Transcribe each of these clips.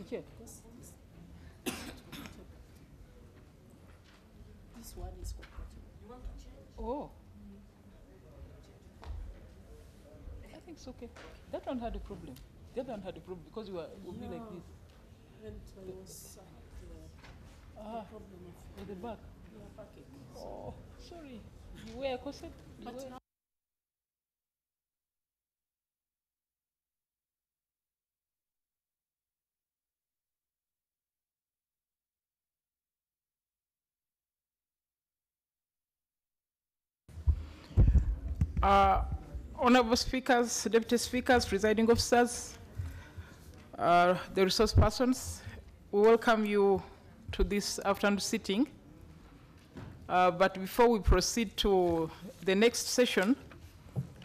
check. This one is compatible. You want to change? Oh. I think it's okay. That one had a problem. The other one had a problem because it would be like this. And there was the problem With the back. backache. Oh, sorry. You wear a corset? But now Honorable speakers, deputy speakers, presiding officers, the resource persons, we welcome you to this afternoon sitting. But before we proceed to the next session,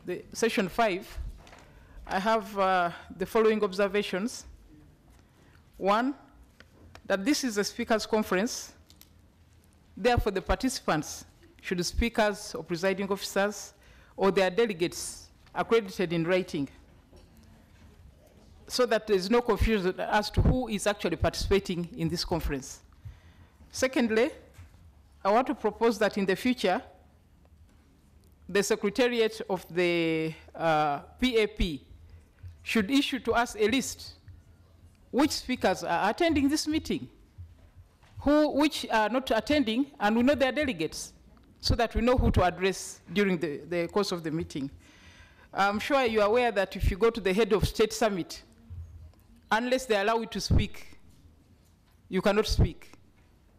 the session 5, I have the following observations. One, that this is a speakers conference. Therefore, the participants should speakers or presiding officers or their delegates accredited in writing, so that there is no confusion as to who is actually participating in this conference. Secondly, I want to propose that in the future, the Secretariat of the PAP should issue to us a list which speakers are attending this meeting, which are not attending, and we know their delegates, so that we know who to address during the course of the meeting. I'm sure you are aware that if you go to the head of state summit, unless they allow you to speak, you cannot speak.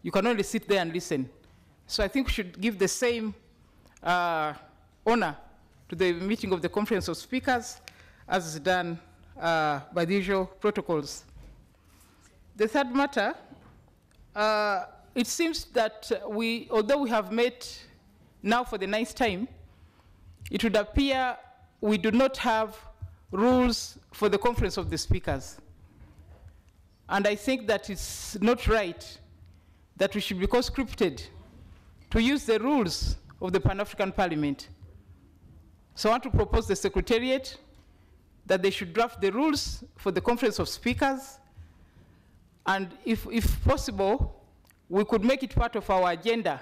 You can only sit there and listen. So I think we should give the same honor to the meeting of the Conference of Speakers as is done by the usual protocols. The third matter, it seems that although we have met now for the 9th time, it would appear we do not have rules for the Conference of the Speakers. And I think that it's not right that we should be conscripted to use the rules of the Pan-African Parliament. So I want to propose the Secretariat that they should draft the rules for the Conference of Speakers, and if possible, we could make it part of our agenda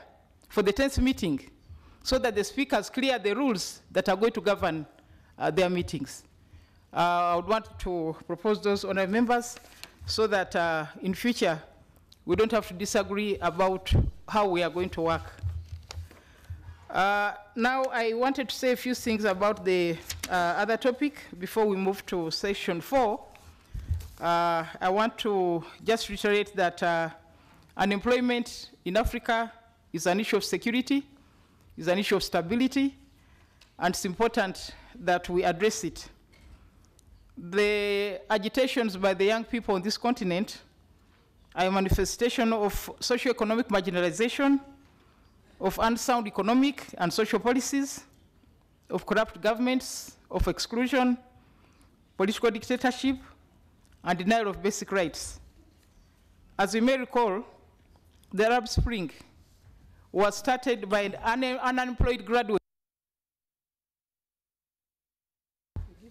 for the 10th meeting, so that the speakers clear the rules that are going to govern their meetings. I would want to propose those honorable members so that in future we don't have to disagree about how we are going to work. Now I wanted to say a few things about the other topic before we move to session 4. I want to just reiterate that unemployment in Africa is an issue of security, is an issue of stability, and it's important that we address it. The agitations by the young people on this continent are a manifestation of socio-economic marginalization, of unsound economic and social policies, of corrupt governments, of exclusion, political dictatorship, and denial of basic rights. As you may recall, the Arab Spring was started by an unemployed graduate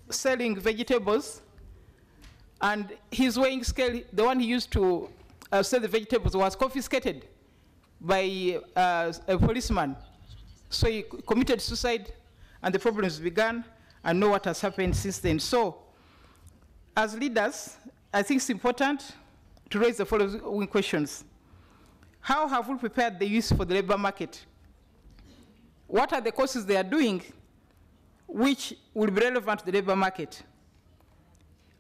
selling vegetables, and his weighing scale, the one he used to sell the vegetables, was confiscated by a policeman. So he committed suicide, and the problems began, and know what has happened since then. So, as leaders, I think it's important to raise the following questions. How have we prepared the youth for the labor market? What are the courses they are doing which will be relevant to the labor market?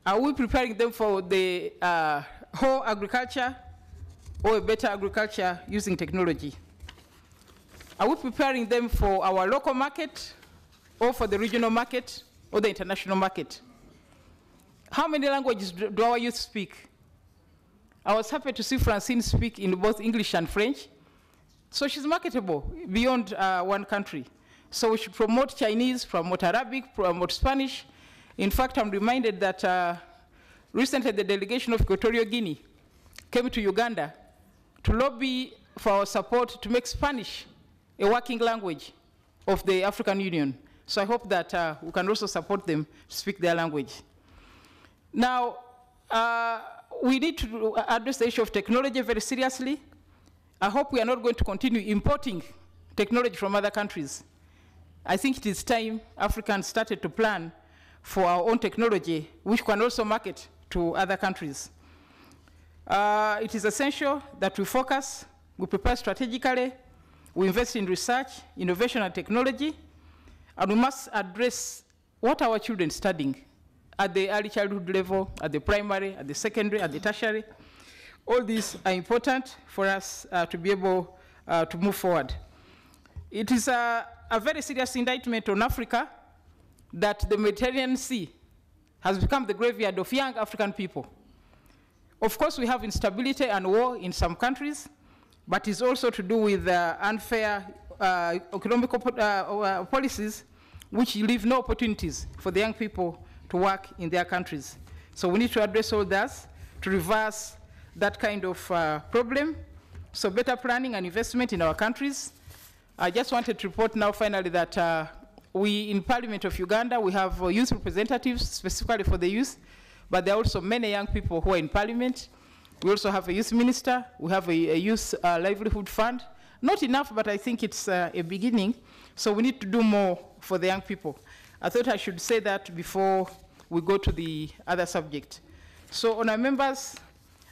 Are we preparing them for the whole agriculture or a better agriculture using technology? Are we preparing them for our local market or for the regional market or the international market? How many languages do our youth speak? I was happy to see Francine speak in both English and French. So she's marketable beyond one country. So we should promote Chinese, promote Arabic, promote Spanish. In fact, I'm reminded that recently the delegation of Equatorial Guinea came to Uganda to lobby for our support to make Spanish a working language of the African Union. So I hope that we can also support them to speak their language. Now, we need to address the issue of technology very seriously. I hope we are not going to continue importing technology from other countries. I think it is time Africans started to plan for our own technology, which can also market to other countries. It is essential that we focus, we prepare strategically, we invest in research, innovation, and technology, and we must address what our children are studying at the early childhood level, at the primary, at the secondary, at the tertiary. All these are important for us to be able to move forward. It is a very serious indictment on Africa that the Mediterranean Sea has become the graveyard of young African people. Of course, we have instability and war in some countries, but it's also to do with unfair economic policies which leave no opportunities for the young people to work in their countries. So we need to address all that to reverse that kind of problem. So better planning and investment in our countries. I just wanted to report now finally that we in Parliament of Uganda, we have youth representatives specifically for the youth, but there are also many young people who are in Parliament. We also have a youth minister. We have a youth livelihood fund. Not enough, but I think it's a beginning. So we need to do more for the young people. I thought I should say that before we go to the other subject. So honour members,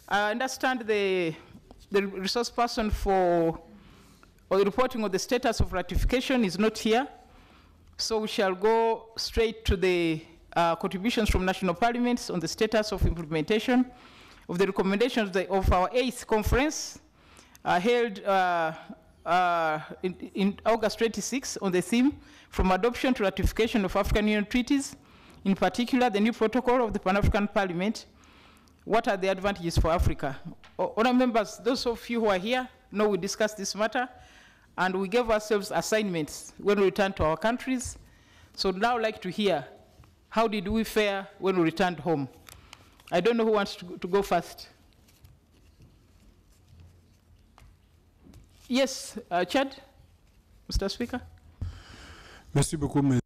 I understand the resource person for the reporting of the status of ratification is not here. So we shall go straight to the contributions from national parliaments on the status of implementation of the recommendations of our 8th conference held in August 26 on the theme from adoption to ratification of African Union treaties, in particular the new protocol of the Pan-African Parliament. What are the advantages for Africa? Honour members, those of you who are here know we discussed this matter, and we gave ourselves assignments when we returned to our countries. So now I'd like to hear, how did we fare when we returned home? I don't know who wants to go first. Yes, Chad, Mr. Speaker. Merci beaucoup.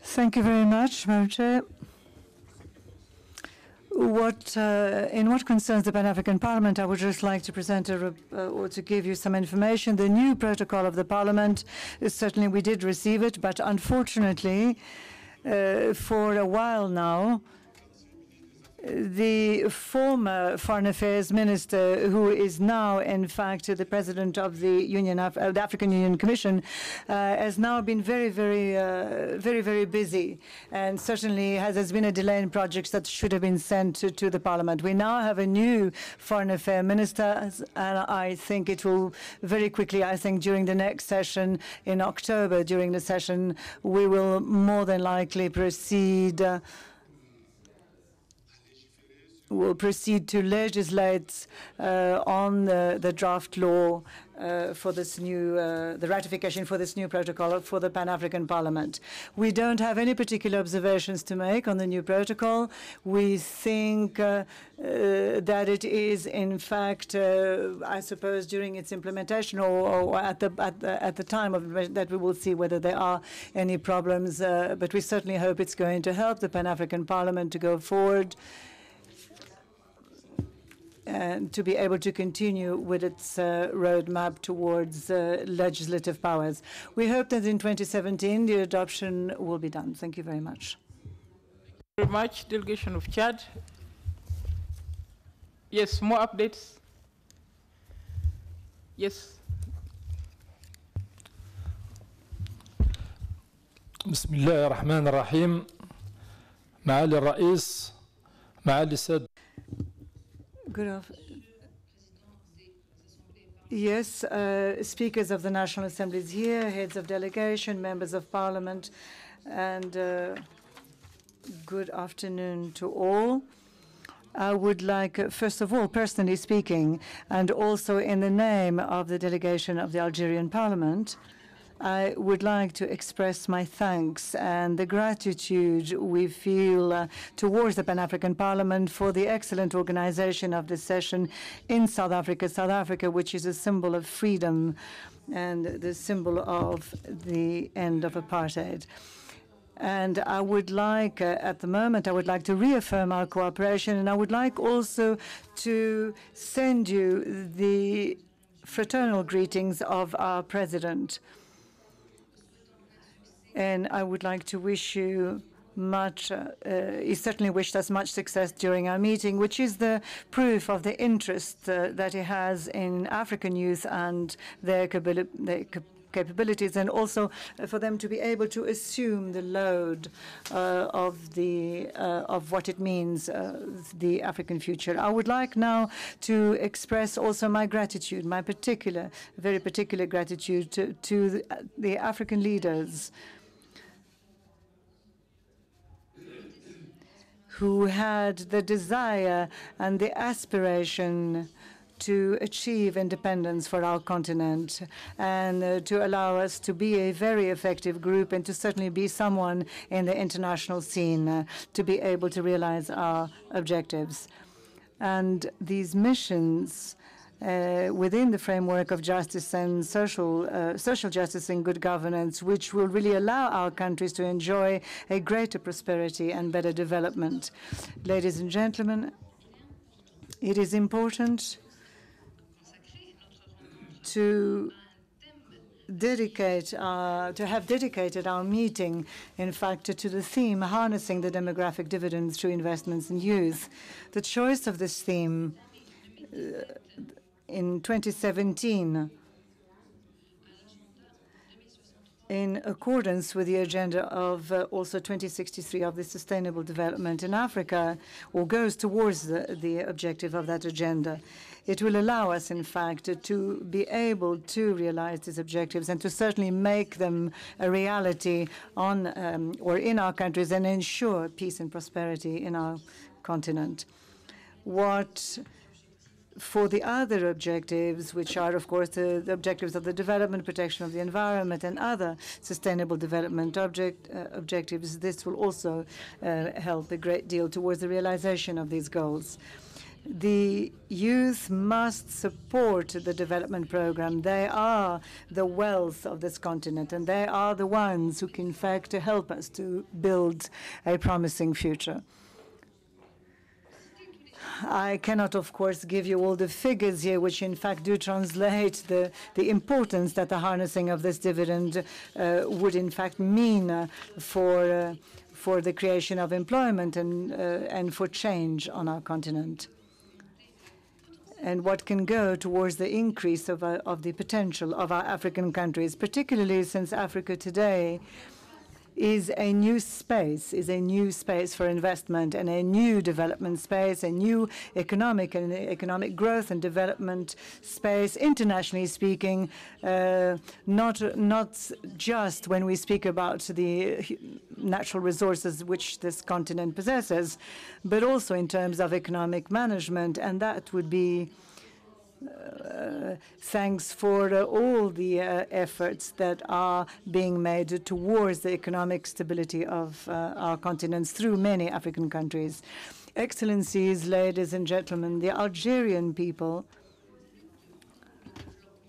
Thank you very much, Madam Chair. In what concerns the Pan-African Parliament, I would just like to present or to give you some information. The new protocol of the Parliament, certainly we did receive it, but unfortunately, for a while now, the former Foreign Affairs Minister, who is now, in fact, the President of the the African Union Commission, has now been very, very busy, and certainly there's been a delay in projects that should have been sent to the Parliament. We now have a new Foreign Affairs Minister, and I think it will very quickly, I think during the next session in October, during the session, we will more than likely proceed will proceed to legislate on the draft law for this new, the ratification for this new protocol for the Pan-African Parliament. We don't have any particular observations to make on the new protocol. We think that it is, in fact, I suppose, during its implementation or at the time of that we will see whether there are any problems. But we certainly hope it's going to help the Pan-African Parliament to go forward and to be able to continue with its roadmap towards legislative powers. We hope that in 2017 the adoption will be done. Thank you very much. Thank you very much, delegation of Chad. Yes, more updates. Yes. بسم الله الرحمن الرحيم. معالي الرئيس، معالي السادة. Good afternoon. Yes, speakers of the National Assemblies here, heads of delegation, members of parliament, and good afternoon to all. I would like, first of all, personally speaking, and also in the name of the delegation of the Algerian Parliament, I would like to express my thanks and the gratitude we feel towards the Pan-African Parliament for the excellent organization of this session in South Africa, which is a symbol of freedom and the symbol of the end of apartheid. And I would like, at the moment, I would like to reaffirm our cooperation, and I would like also to send you the fraternal greetings of our president. And I would like to wish you much, he certainly wished us much success during our meeting, which is the proof of the interest that he has in African youth and their capabilities, and also for them to be able to assume the load of what it means, the African future. I would like now to express also my gratitude, my very particular gratitude to the African leaders who had the desire and the aspiration to achieve independence for our continent and to allow us to be a very effective group and to certainly be someone in the international scene to be able to realize our objectives. And these missions within the framework of justice and social justice and good governance, which will really allow our countries to enjoy a greater prosperity and better development. Ladies and gentlemen, it is important to have dedicated our meeting, in fact, to the theme harnessing the demographic dividends through investments in youth. The choice of this theme in 2017, in accordance with the agenda of also 2063 of the Sustainable Development in Africa, or goes towards the objective of that agenda. It will allow us, in fact, to be able to realize these objectives and to certainly make them a reality on or in our countries and ensure peace and prosperity in our continent. For the other objectives, which are, of course, the objectives of the development, protection of the environment, and other sustainable development objectives, this will also help a great deal towards the realization of these goals. The youth must support the development program. They are the wealth of this continent, and they are the ones who can, in fact, help us to build a promising future. I cannot, of course, give you all the figures here, which in fact do translate the importance that the harnessing of this dividend would in fact mean for the creation of employment and for change on our continent, and what can go towards the increase of the potential of our African countries, particularly since Africa today is a new space for investment and a new development space, a new economic growth and development space, internationally speaking, not just when we speak about the natural resources which this continent possesses, but also in terms of economic management, and that would be thanks for all the efforts that are being made towards the economic stability of our continents through many African countries. Excellencies, ladies and gentlemen, the Algerian people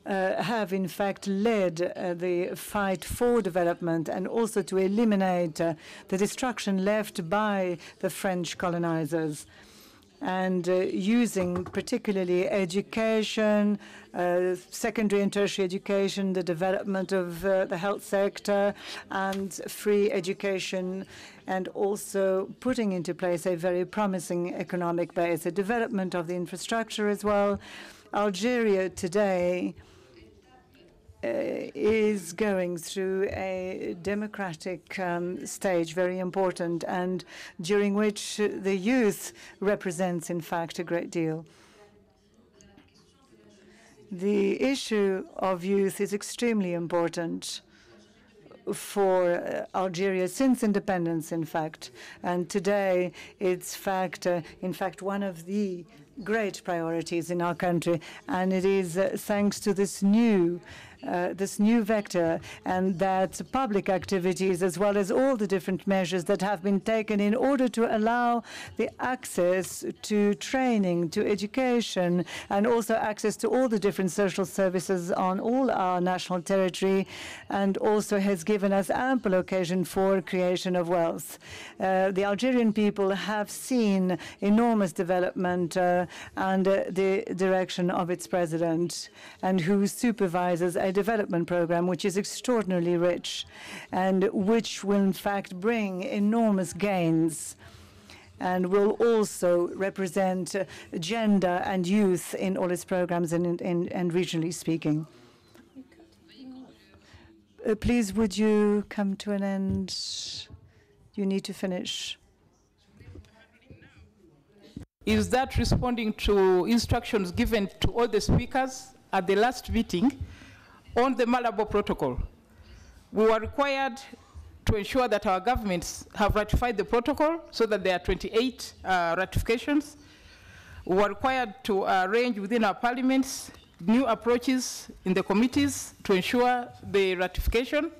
have in fact led the fight for development and also to eliminate the destruction left by the French colonizers, and using particularly education, secondary and tertiary education, the development of the health sector and free education, and also putting into place a very promising economic base, the development of the infrastructure as well. Algeria today is going through a democratic stage, very important, and during which the youth represents, in fact, a great deal. The issue of youth is extremely important for Algeria since independence, in fact, and today it's in fact one of the great priorities in our country, and it is thanks to this new this new vector, and that public activities, as well as all the different measures that have been taken in order to allow the access to training, to education, and also access to all the different social services on all our national territory, and also has given us ample occasion for creation of wealth. The Algerian people have seen enormous development under the direction of its president, and who supervises a development program which is extraordinarily rich and which will in fact bring enormous gains, and will also represent gender and youth in all its programs and regionally speaking. Please, would you come to an end? You need to finish. Is that responding to instructions given to all the speakers at the last meeting on the Malabo Protocol? We were required to ensure that our governments have ratified the protocol so that there are 28 ratifications. We were required to arrange within our parliaments new approaches in the committees to ensure the ratification.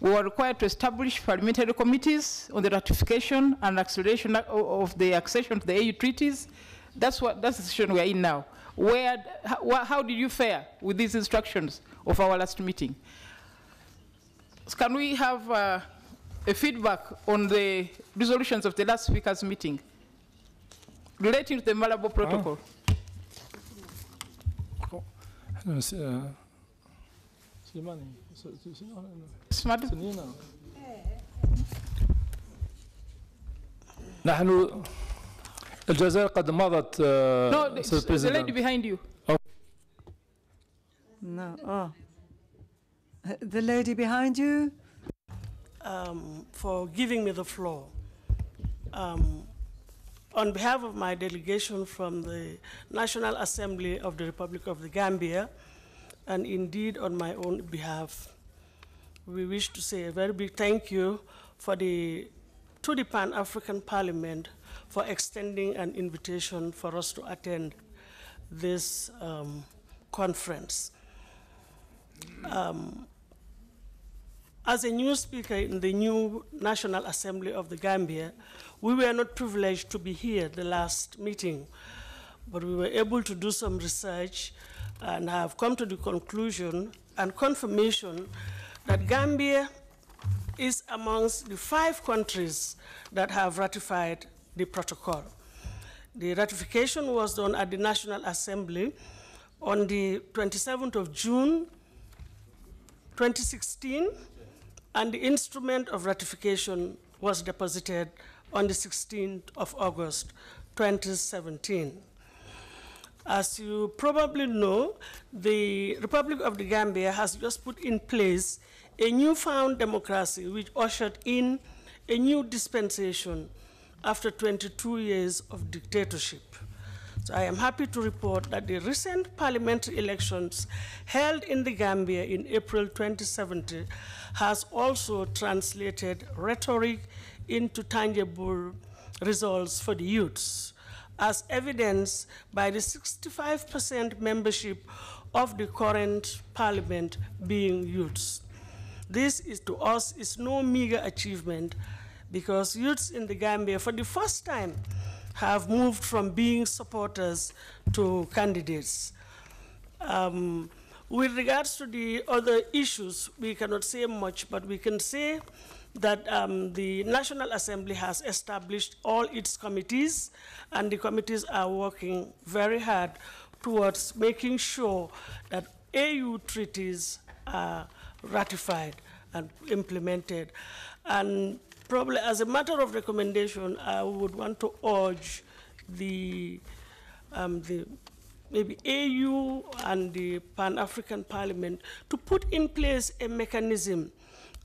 We were required to establish parliamentary committees on the ratification and acceleration of the accession to the AU treaties. That's the situation we are in now. How did you fare with these instructions of our last meeting? Can we have a feedback on the resolutions of the last speakers' meeting relating to the Malabo Protocol? نحن الجزائر قد مضت. No, the lady behind you. No. Oh. The lady behind you? For giving me the floor. On behalf of my delegation from the National Assembly of the Republic of the Gambia, and indeed on my own behalf, we wish to say a very big thank you to the Pan-African Parliament for extending an invitation for us to attend this conference. As a new speaker in the new National Assembly of the Gambia, we were not privileged to be here the last meeting, but we were able to do some research and have come to the conclusion and confirmation that Gambia is amongst the 5 countries that have ratified the protocol. The ratification was done at the National Assembly on the 27th of June, 2016, and the instrument of ratification was deposited on the 16th of August, 2017. As you probably know, the Republic of the Gambia has just put in place a newfound democracy which ushered in a new dispensation after 22 years of dictatorship. So I am happy to report that the recent parliamentary elections held in the Gambia in April 2017 has also translated rhetoric into tangible results for the youths, as evidenced by the 65% membership of the current parliament being youths. This is, to us, is no meager achievement, because youths in the Gambia, for the first time, have moved from being supporters to candidates. With regards to the other issues, we cannot say much, but we can say that the National Assembly has established all its committees, and the committees are working very hard towards making sure that AU treaties are ratified and implemented. And probably as a matter of recommendation, I would want to urge the maybe AU and the Pan-African Parliament to put in place a mechanism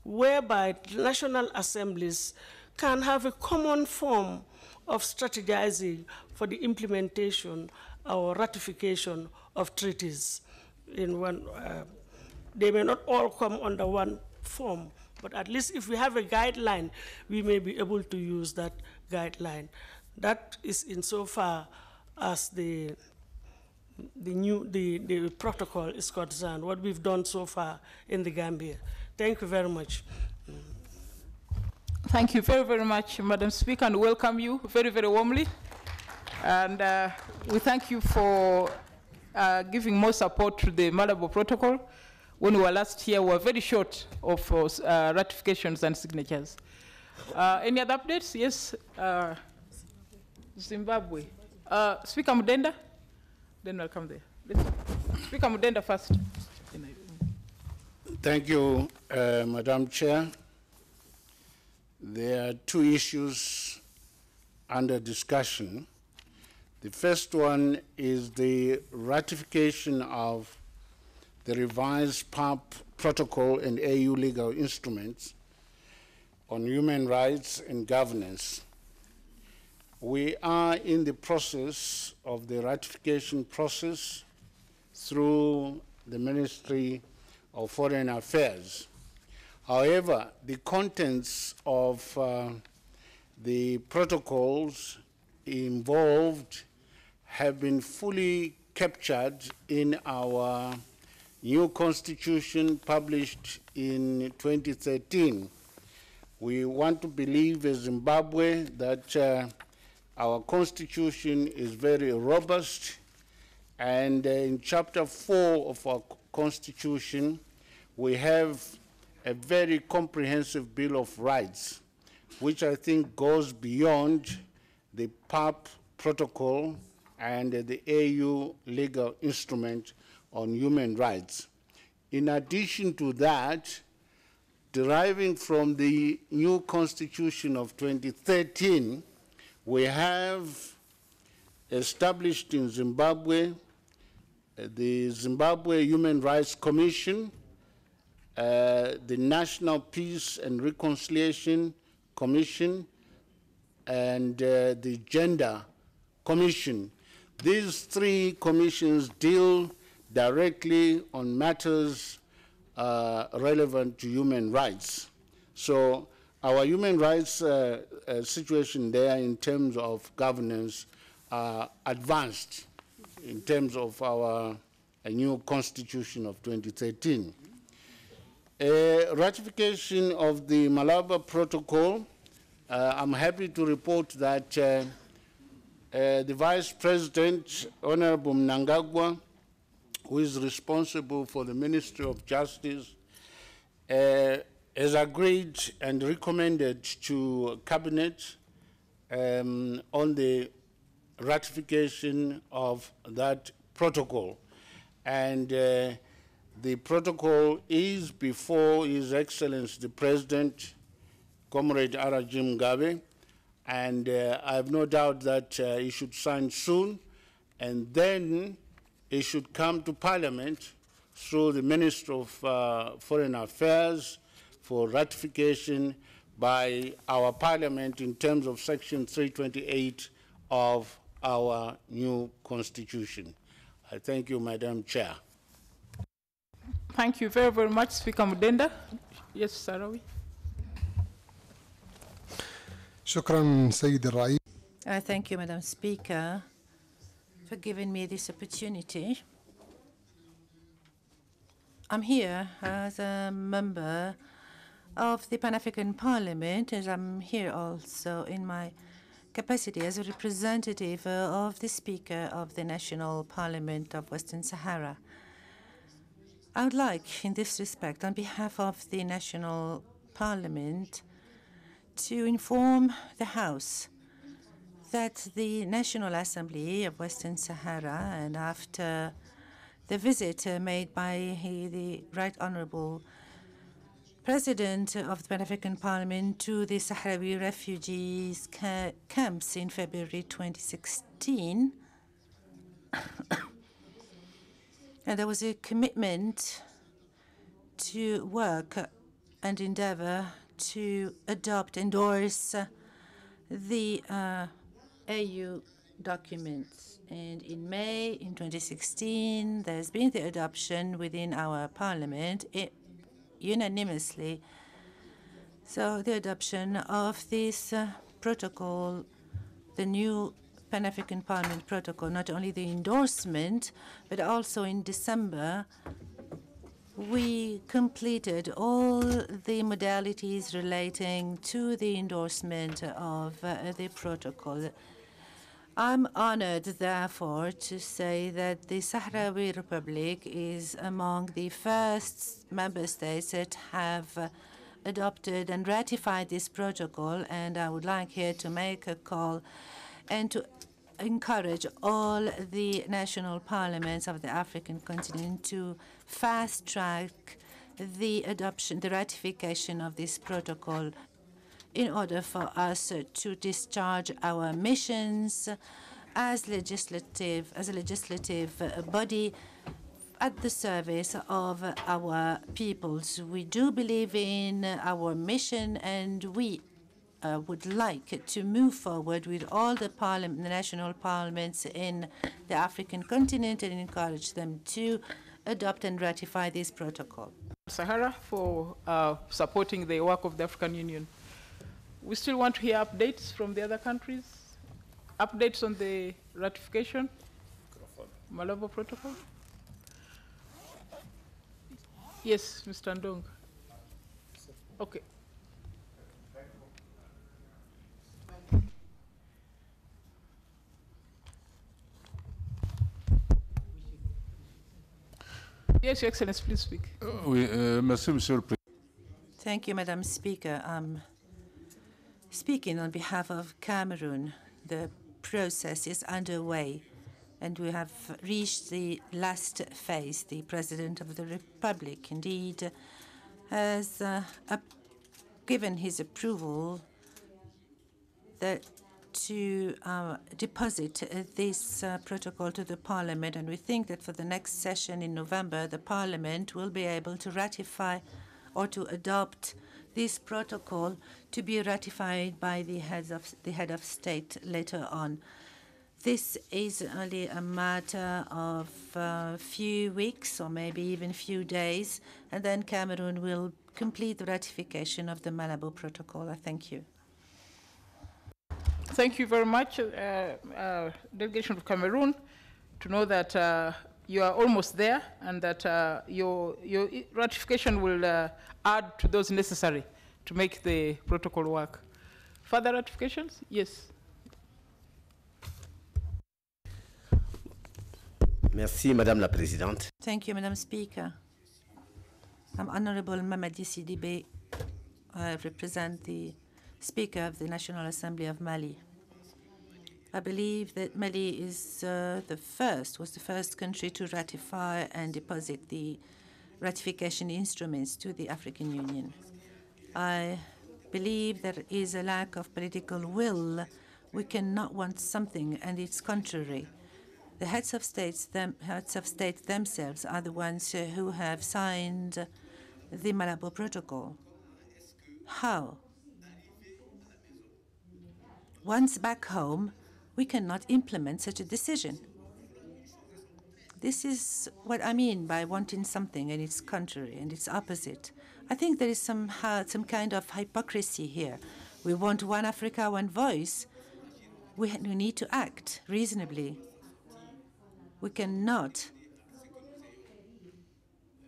whereby national assemblies can have a common form of strategizing for the implementation or ratification of treaties. In one, they may not all come under one form, but at least if we have a guideline, we may be able to use that guideline. That is insofar as the the protocol is concerned, what we've done so far in the Gambia. Thank you very much. Thank you very, very much, Madam Speaker, and welcome you very, very warmly. And we thank you for giving more support to the Malabo Protocol. When we were last here, we were very short of ratifications and signatures. Any other updates? Yes, Zimbabwe. Speaker Mudenda, then we'll come there. Speaker Mudenda first. Thank you, Madam Chair. There are two issues under discussion. The first one is the ratification of the revised PARP protocol and AU legal instruments on human rights and governance. We are in the process of the ratification process through the Ministry of Foreign Affairs. However, the contents of the protocols involved have been fully captured in our new constitution published in 2013. We want to believe as Zimbabwe that our constitution is very robust, and in chapter 4 of our constitution, we have a very comprehensive Bill of Rights, which I think goes beyond the PARP protocol and the AU legal instrument on human rights. In addition to that, deriving from the new constitution of 2013, we have established in Zimbabwe the Zimbabwe Human Rights Commission, the National Peace and Reconciliation Commission, and the Gender Commission. These three commissions deal directly on matters relevant to human rights. So our human rights situation there in terms of governance advanced in terms of our new constitution of 2013. Ratification of the Malabo Protocol, I'm happy to report that the Vice President, Honorable Mnangagwa, who is responsible for the Ministry of Justice, has agreed and recommended to Cabinet on the ratification of that protocol. And the protocol is before His Excellency the President, Comrade Arajim Mugabe, and I have no doubt that he should sign soon, and then it should come to Parliament through the Minister of Foreign Affairs for ratification by our Parliament in terms of Section 328 of our new Constitution. I thank you, Madam Chair. Thank you very, very much, Speaker Mudenda. Yes, Sarawi. شكرا سيد الرئيس. Thank you, Madam Speaker, for giving me this opportunity. I'm here as a member of the Pan-African Parliament, and I'm here also in my capacity as a representative of the Speaker of the National Parliament of Western Sahara. I would like, in this respect, on behalf of the National Parliament, to inform the House that the National Assembly of Western Sahara, and after the visit made by the Right Honorable President of the Pan-African Parliament to the Sahrawi refugees camps in February 2016, and there was a commitment to work and endeavor to endorse the AU documents. And in May in 2016, there's been the adoption within our parliament unanimously. So the adoption of this protocol, the new Pan-African Parliament Protocol, not only the endorsement, but also in December, we completed all the modalities relating to the endorsement of the protocol. I'm honored, therefore, to say that the Sahrawi Republic is among the first member states that have adopted and ratified this protocol, and I would like here to make a call and to encourage all the national parliaments of the African continent to fast-track the adoption, the ratification of this protocol in order for us to discharge our missions as a legislative body at the service of our peoples. We do believe in our mission, and we would like to move forward with all the national parliaments in the African continent and encourage them to adopt and ratify this protocol. Sahara for supporting the work of the African Union. We still want to hear updates from the other countries, updates on the ratification, Malabo Protocol. Yes, Mr. Ndong. Okay. Yes, Your Excellency, please speak. Merci, Monsieur le Président. Thank you, Madam Speaker. Speaking on behalf of Cameroon, the process is underway, and we have reached the last phase. The President of the Republic, indeed, has given his approval to deposit this protocol to the Parliament, and we think that for the next session in November, the Parliament will be able to ratify or to adopt this protocol to be ratified by the head of state later on. This is only a matter of a few weeks or maybe even few days, and then Cameroon will complete the ratification of the Malabo Protocol. I thank you. Thank you very much, delegation of Cameroon, to know that you are almost there and that your ratification will add to those necessary to make the protocol work. Further ratifications? Yes. Merci, Madame la Présidente. Thank you, Madam Speaker. I'm Honorable Mamadi Sidibé. I represent the Speaker of the National Assembly of Mali. I believe that Mali is was the first country to ratify and deposit the ratification instruments to the African Union. I believe there is a lack of political will. We cannot want something and it's contrary. The heads of state themselves are the ones who have signed the Malabo Protocol. How? Once back home, we cannot implement such a decision. This is what I mean by wanting something and it's contrary and it's opposite. I think there is some kind of hypocrisy here. We want one Africa, one voice. We need to act reasonably. We cannot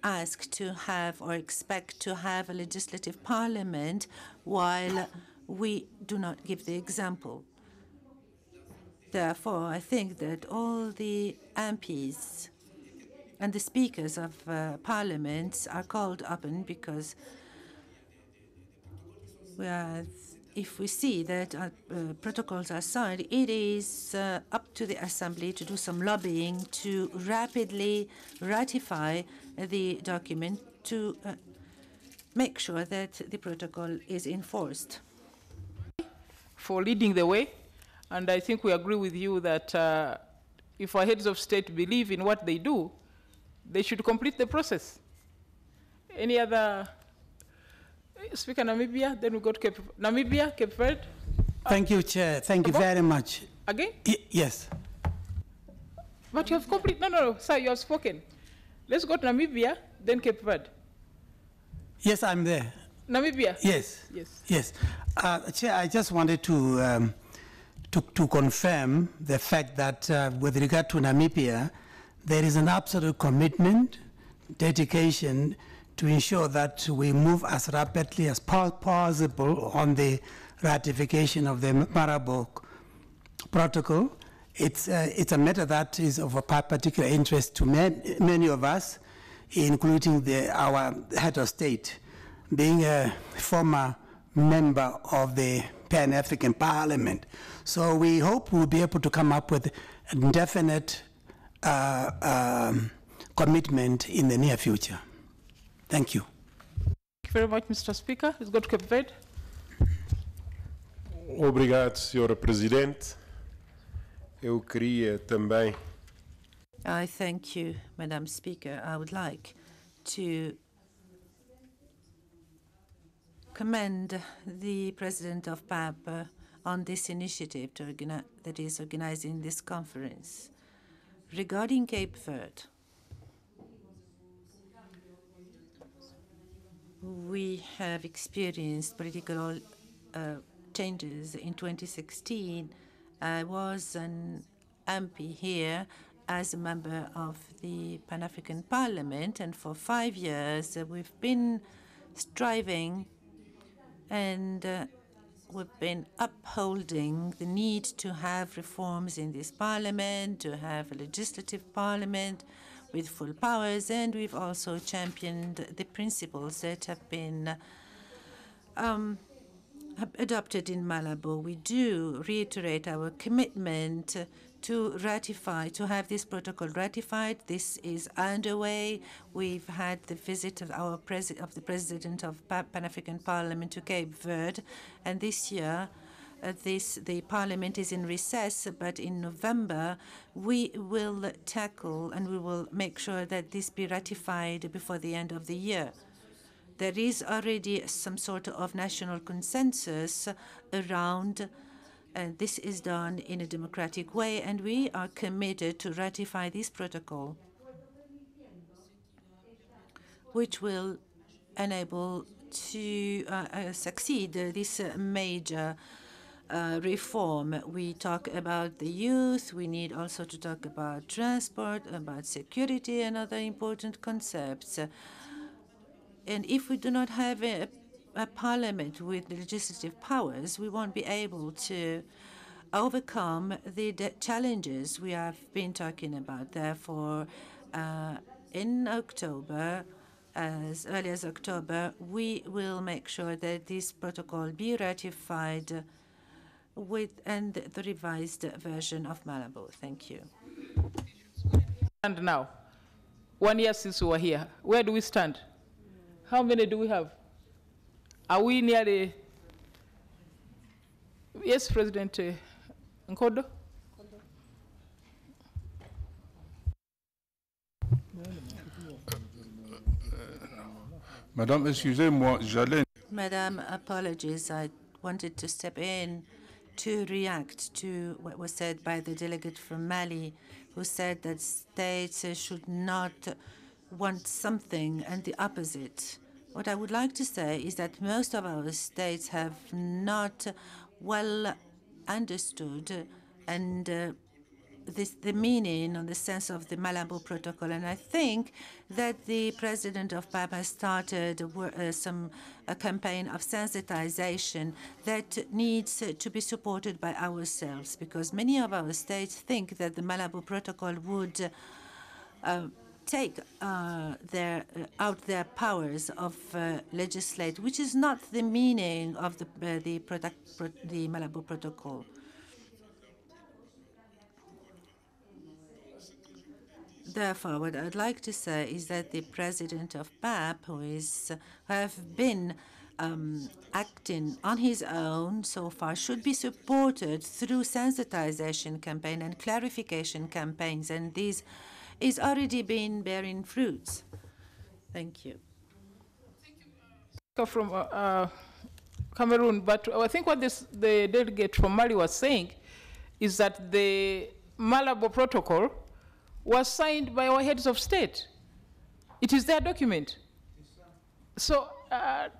ask to have or expect to have a legislative parliament while we do not give the example. Therefore, I think that all the MPs and the speakers of parliaments are called upon because if we see that protocols are signed, it is up to the Assembly to do some lobbying to rapidly ratify the document to make sure that the protocol is enforced. For leading the way, and I think we agree with you that if our heads of state believe in what they do, they should complete the process. Any other speaker? Namibia, then we go to Namibia, Cape Verde. Thank you, Chair. Thank you very much. Again? Yes. But you have complete. No, sir, you have spoken. Let's go to Namibia, then Cape Verde. Yes, I'm there. Namibia? Yes. Yes. Yes. Chair, I just wanted to to confirm the fact that with regard to Namibia, there is an absolute commitment, dedication to ensure that we move as rapidly as possible on the ratification of the Malabo Protocol. It's a matter that is of a particular interest to many of us, including our head of state, being a former member of the Pan-African Parliament. So we hope we'll be able to come up with a definite commitment in the near future. Thank you. Thank you very much, Mr. Speaker. Let's go to Cape Verde. Obrigado, Sra. Presidente. Eu queria também. I thank you, Madam Speaker. I would like to commend the President of PAP on this initiative that is organizing this conference. Regarding Cape Verde, we have experienced political changes in 2016. I was an MP here as a member of the Pan-African Parliament, and for 5 years we've been striving and we've been upholding the need to have reforms in this parliament, to have a legislative parliament with full powers, and we've also championed the principles that have been adopted in Malabo. We do reiterate our commitment to ratify, to have this protocol ratified. This is underway. We've had the visit of the President of Pan-African Parliament to Cape Verde, and this year the Parliament is in recess, but in November we will tackle and we will make sure that this be ratified before the end of the year. There is already some sort of national consensus around, and this is done in a democratic way, and we are committed to ratify this protocol, which will enable to succeed this major reform. We talk about the youth. We need also to talk about transport, about security, and other important concepts. And if we do not have a parliament with legislative powers, we won't be able to overcome the challenges we have been talking about. Therefore, in October, as early as October, we will make sure that this protocol be ratified and the revised version of Malabo. Thank you. And now, 1 year since we were here, where do we stand? How many do we have? Are we nearly? Yes, President Nkodo. Madame, excusez-moi, j'allais. Madam, apologies. I wanted to step in to react to what was said by the delegate from Mali, who said that states should not want something and the opposite. What I would like to say is that most of our states have not well understood and the meaning or the sense of the Malabo Protocol. And I think that the President of PAP has started a campaign of sensitization that needs to be supported by ourselves, because many of our states think that the Malabo Protocol would take out their powers of legislate, which is not the meaning of the Malabo Protocol. Therefore, what I'd like to say is that the President of PAP, who have been acting on his own so far, should be supported through sensitization campaign and clarification campaigns, and these is already been bearing fruits. Thank you. From Cameroon, but I think what the delegate from Mali was saying is that the Malabo Protocol was signed by our heads of state. It is their document. So I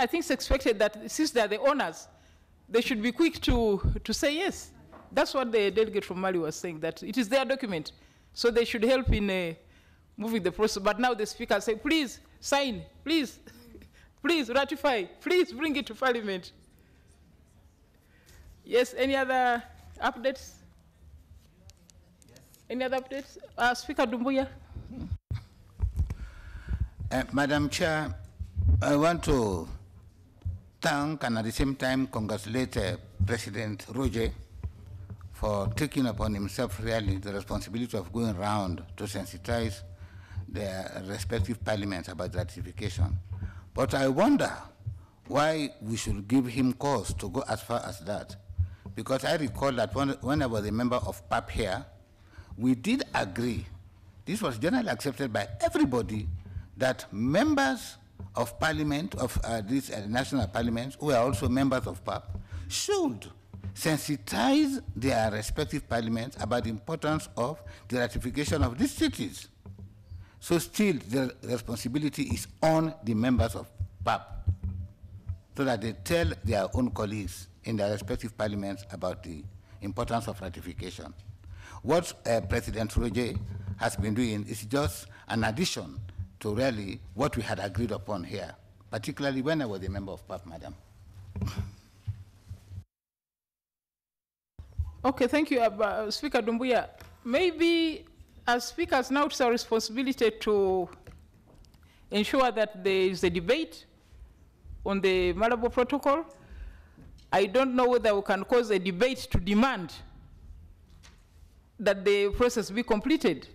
think it's expected that since they are the owners, they should be quick to say yes. That's what the delegate from Mali was saying, that it is their document. So they should help in moving the process. But now the speaker say, please sign, please, please ratify, please bring it to Parliament. Yes, any other updates? Any other updates? Speaker Doumbouya. Madam Chair, I want to thank and at the same time congratulate President Roger for taking upon himself really the responsibility of going around to sensitize their respective parliaments about ratification. But I wonder why we should give him cause to go as far as that. Because I recall that when I was a member of PAP here, we did agree, this was generally accepted by everybody, that members of parliament, of these national parliaments, who are also members of PAP, should sensitize their respective parliaments about the importance of the ratification of these treaties. So still, the responsibility is on the members of PAP, so that they tell their own colleagues in their respective parliaments about the importance of ratification. What President Roger has been doing is just an addition to really what we had agreed upon here, particularly when I was a member of PAP, Madam. Okay, thank you, Speaker Doumbouya. Maybe as speakers now it's our responsibility to ensure that there is a debate on the Malabo Protocol. I don't know whether we can cause a debate to demand that the process be completed.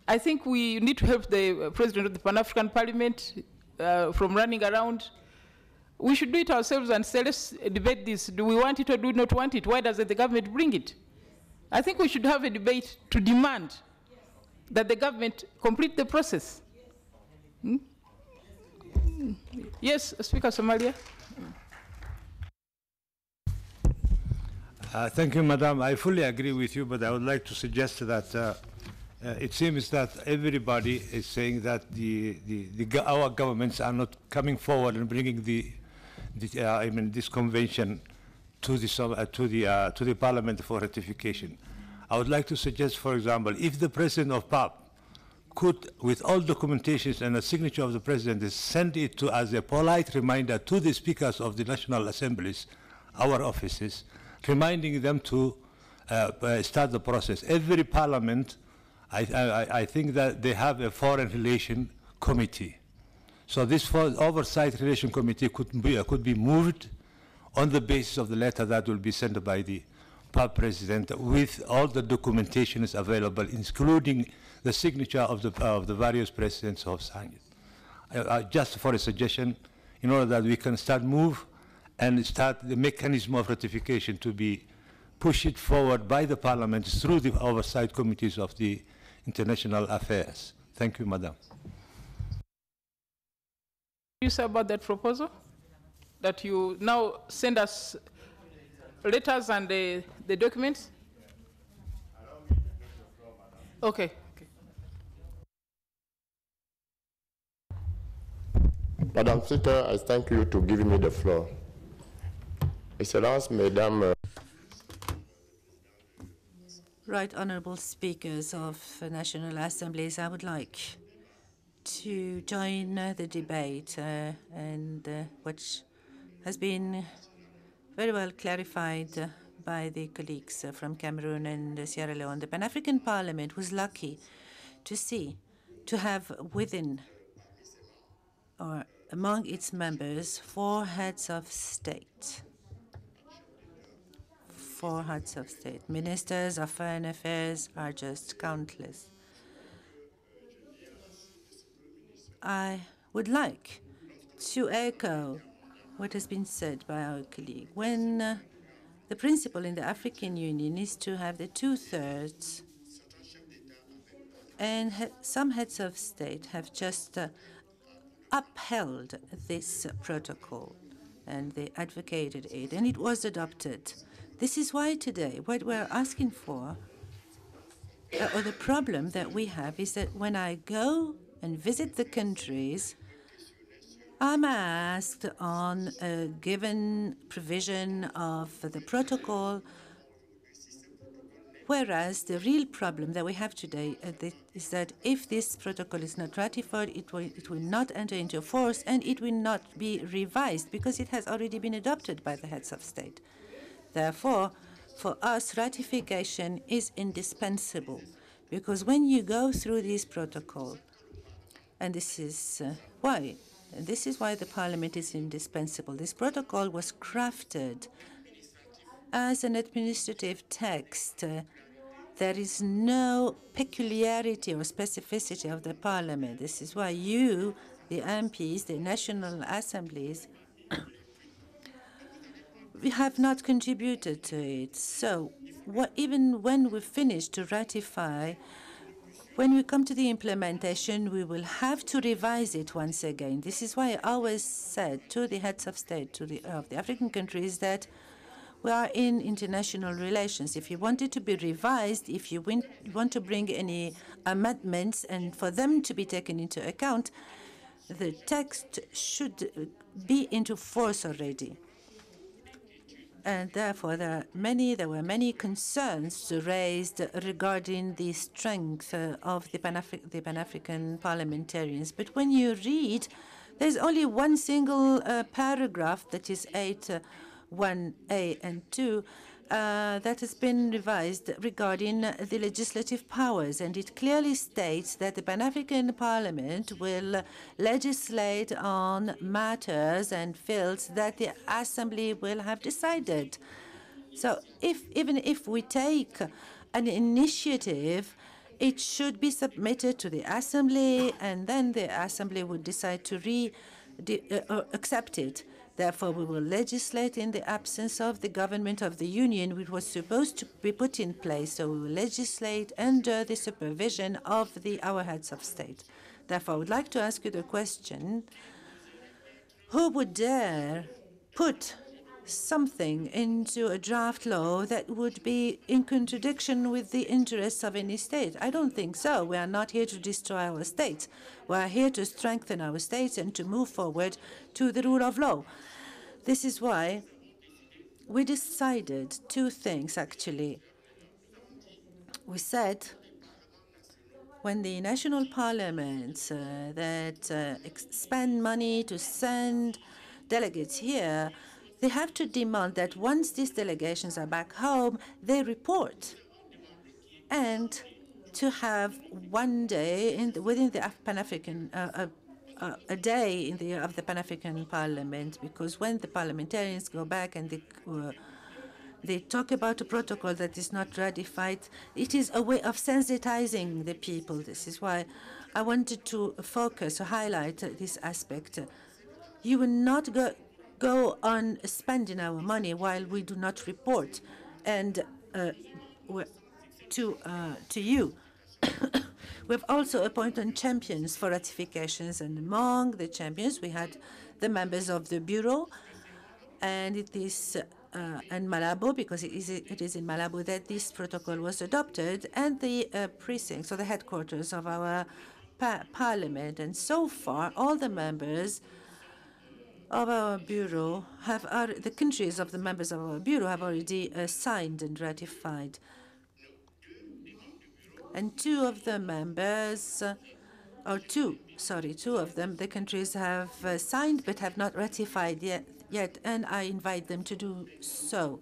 I think we need to help the President of the Pan-African Parliament from running around. We should do it ourselves and say, let's debate this. Do we want it or do we not want it? Why doesn't the government bring it? I think we should have a debate to demand that the government complete the process. Hmm? Yes, Speaker Somalia. Thank you, Madam. I fully agree with you, but I would like to suggest that it seems that everybody is saying that our governments are not coming forward and bringing this convention to the Parliament for ratification. I would like to suggest, for example, if the President of PAP could, with all documentations and a signature of the President, send it to as a polite reminder to the speakers of the National Assemblies, our offices, reminding them to start the process. Every parliament, I think that they have a foreign relation committee. So this oversight relation committee could be moved on the basis of the letter that will be sent by the PAP president with all the documentation is available, including the signature of the various presidents who have signed it. Just for a suggestion, in order that we can move and start the mechanism of ratification to be pushed forward by the parliament through the oversight committees of the international affairs. Thank you, Madam. You say about that proposal? That you now send us letters and the documents? Okay. Madam Speaker, I thank you to give me the floor. Excellence, Mesdames. Right, honourable speakers of national assemblies, I would like to join the debate which has been very well clarified by the colleagues from Cameroon and Sierra Leone. The Pan-African Parliament was lucky to have within or among its members 4 heads of state. 4 heads of state. Ministers of foreign affairs are just countless. I would like to echo what has been said by our colleague. When the principle in the African Union is to have the 2/3, and some heads of state have just upheld this protocol, and they advocated it, and it was adopted. This is why today what we're asking for, or the problem that we have, is that when I go and visit the countries, I'm asked on a given provision of the protocol, whereas the real problem that we have today is that if this protocol is not ratified, it will not enter into force and it will not be revised because it has already been adopted by the heads of state. Therefore, for us, ratification is indispensable because when you go through this protocol, and this is why the Parliament is indispensable. This protocol was crafted as an administrative text. There is no peculiarity or specificity of the Parliament. This is why you, the MPs, the national assemblies, we have not contributed to it. So even when we finish to ratify, when we come to the implementation, we will have to revise it once again. This is why I always said to the heads of state of the African countries that we are in international relations. If you want it to be revised, if you want to bring any amendments and for them to be taken into account, the text should be into force already. And therefore, there were many concerns raised regarding the strength of the Pan-African parliamentarians. But when you read, there's only one single paragraph, that is 8(1)(a) and 2, that has been revised regarding the legislative powers, and it clearly states that the Pan-African Parliament will legislate on matters and fields that the Assembly will have decided. So even if we take an initiative, it should be submitted to the Assembly, and then the Assembly would decide to accept it. Therefore, we will legislate in the absence of the government of the Union, which was supposed to be put in place. So we will legislate under the supervision of our heads of state. Therefore, I would like to ask you the question, who would dare put something into a draft law that would be in contradiction with the interests of any state? I don't think so. We are not here to destroy our states. We are here to strengthen our states and to move forward to the rule of law. This is why we decided two things, actually. We said when the national parliaments that spend money to send delegates here, they have to demand that once these delegations are back home, they report, and to have one day within the Pan-African, a day of the Pan-African Parliament, because when the parliamentarians go back and they talk about a protocol that is not ratified, it is a way of sensitizing the people. This is why I wanted to focus, to highlight this aspect. You will not go on spending our money while we do not report and to you. We've also appointed champions for ratifications, and among the champions we had the members of the Bureau, and it is in Malabo, because it is in Malabo that this protocol was adopted, and the precincts, or the headquarters of our parliament. And so far, all the members of our Bureau the countries of the members of our Bureau have already signed and ratified. And two of the countries have signed but have not ratified yet, and I invite them to do so.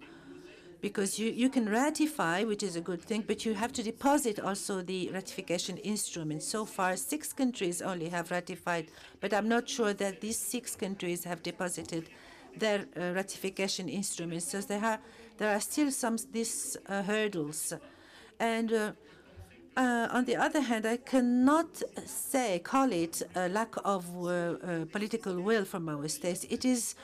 Because you can ratify, which is a good thing, but you have to deposit also the ratification instrument. So far, 6 countries only have ratified, but I'm not sure that these 6 countries have deposited their ratification instruments. So there are still these hurdles. And on the other hand, I cannot call it a lack of political will from our states. It is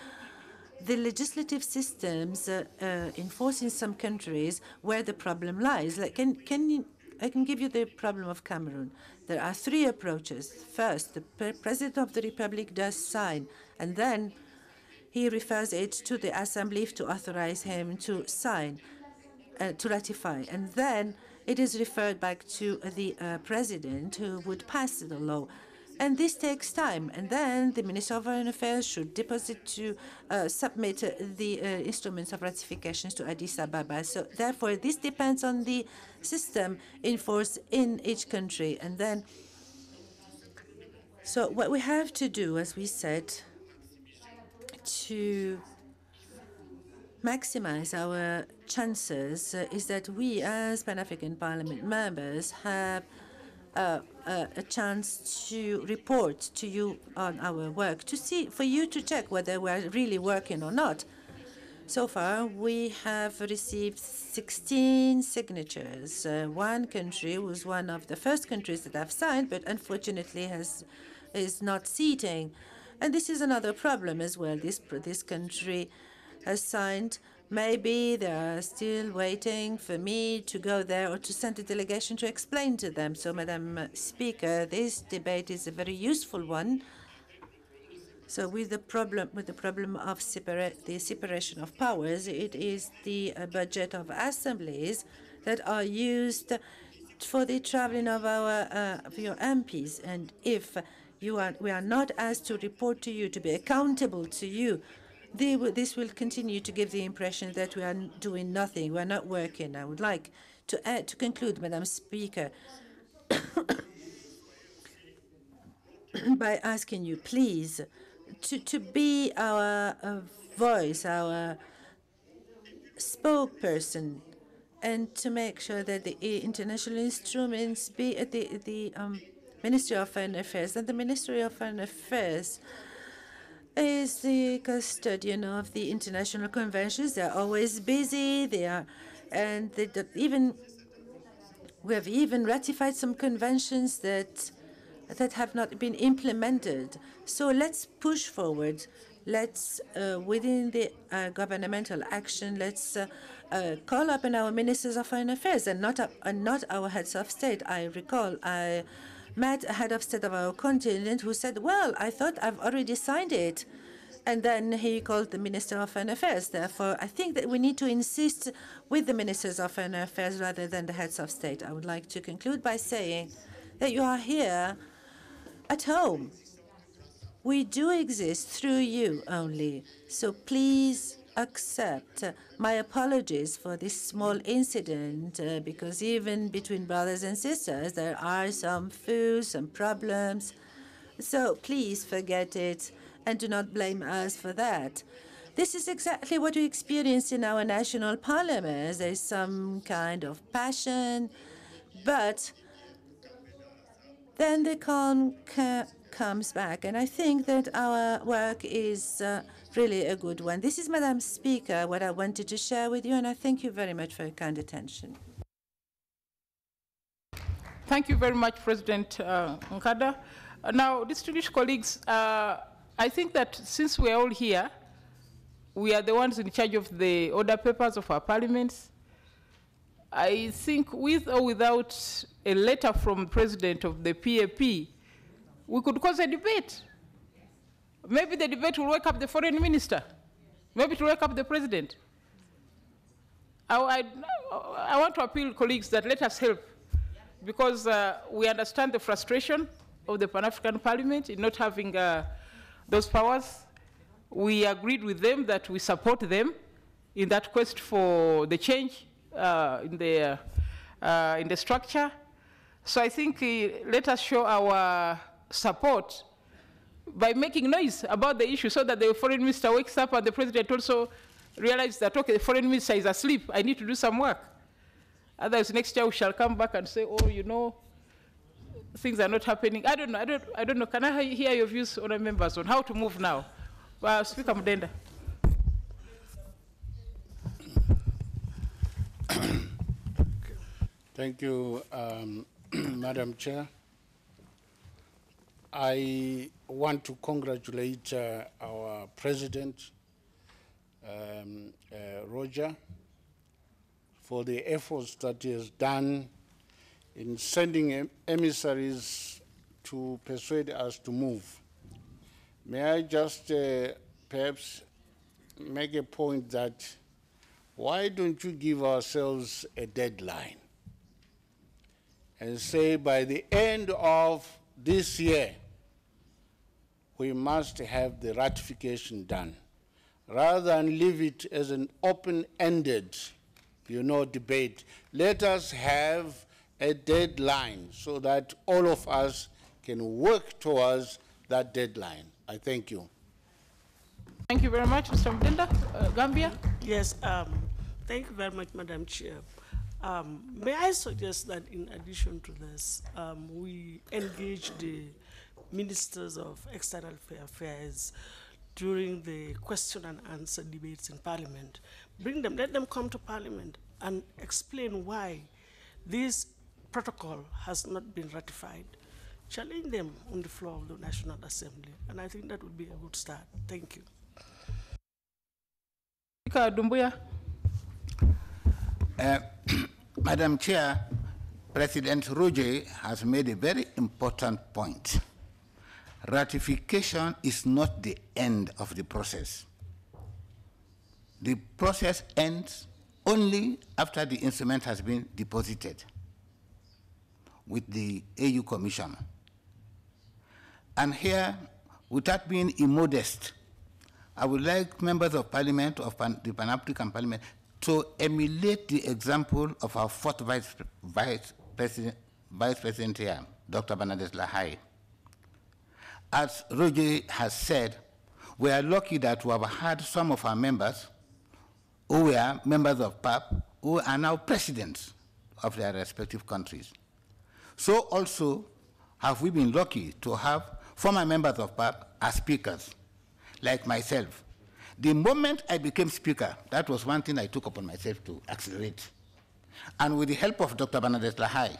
the legislative systems enforced in some countries where the problem lies. Like, I can give you the problem of Cameroon. There are 3 approaches. First, the President of the Republic does sign, and then he refers it to the Assembly to authorize him to sign, to ratify. And then it is referred back to the President, who would pass the law. And this takes time. And then the Minister of Foreign Affairs should submit the instruments of ratifications to Addis Ababa. So therefore, this depends on the system in force in each country. And then, so what we have to do, as we said, to maximize our chances is that we, as Pan-African Parliament members, have a chance to report to you on our work, for you to check whether we are really working or not. So far, we have received 16 signatures. One country was one of the first countries that have signed, but unfortunately is not seating. And this is another problem as well. This country has signed. Maybe they are still waiting for me to go there or to send a delegation to explain to them. So, Madam Speaker, this debate is a very useful one. So, with the problem of the separation of powers, it is the budget of assemblies that are used for the traveling of your MPs. And if we are not asked to report to you, to be accountable to you, this will continue to give the impression that we are doing nothing, we are not working. I would like to conclude, Madam Speaker, by asking you, please, to be our voice, our spokesperson, and to make sure that the international instruments be at the Ministry of Foreign Affairs, and the Ministry of Foreign Affairs is the custodian of the international conventions. They are always busy. We have even ratified some conventions that have not been implemented. So let's push forward. Let's, within the governmental action, let's call upon our ministers of foreign affairs and not our heads of state. I recall I met a head of state of our continent who said, well, I thought I've already signed it. And then he called the Minister of Foreign Affairs. Therefore, I think that we need to insist with the ministers of foreign affairs rather than the heads of state. I would like to conclude by saying that you are here at home. We do exist through you only. So please accept my apologies for this small incident, because even between brothers and sisters, there are some fools, some problems. So please forget it and do not blame us for that. This is exactly what we experience in our national parliaments. There is some kind of passion, but then the calm comes back. And I think that our work is really a good one. This is, Madam Speaker, what I wanted to share with you, and I thank you very much for your kind attention. Thank you very much, President Nkada. Now, distinguished colleagues, I think that since we are all here, we are the ones in charge of the order papers of our parliaments. I think with or without a letter from the president of the PAP, we could cause a debate. Maybe the debate will wake up the foreign minister. Maybe it will wake up the president. I want to appeal, colleagues, that let us help, because we understand the frustration of the Pan-African Parliament in not having those powers. We agreed with them that we support them in that quest for the change in the structure. So I think let us show our support by making noise about the issue, so that the foreign minister wakes up and the president also realizes that, okay, the foreign minister is asleep, I need to do some work. Otherwise, next year we shall come back and say, oh, you know, things are not happening. I don't know. Can I hear your views, honourable members, on how to move now? Speaker Mudenda. Thank you, Madam Chair. I want to congratulate our President, Roger, for the efforts that he has done in sending emissaries to persuade us to move. May I just perhaps make a point that why don't you give ourselves a deadline and say by the end of this year, we must have the ratification done, rather than leave it as an open-ended, debate. Let us have a deadline so that all of us can work towards that deadline. I thank you. Thank you very much, Mr. Mdenda. Gambia? Yes, thank you very much, Madam Chair. May I suggest that in addition to this, we engage the Ministers of External Affairs during the question and answer debates in Parliament. Bring them, let them come to Parliament and explain why this protocol has not been ratified. Challenge them on the floor of the National Assembly, and I think that would be a good start. Thank you. Speaker Doumbouya. Madam Chair, President Roger has made a very important point. Ratification is not the end of the process. The process ends only after the instrument has been deposited with the AU Commission. And here, without being immodest, I would like members of Parliament, of the Pan-African Parliament, to emulate the example of our fourth Vice President here, Dr. Bernadette Lahai. As Roger has said, we are lucky that we have had some of our members who were members of PAP who are now presidents of their respective countries. So also have we been lucky to have former members of PAP as speakers, like myself. The moment I became speaker, that was one thing I took upon myself to accelerate. And with the help of Dr. Bernadette Lahai,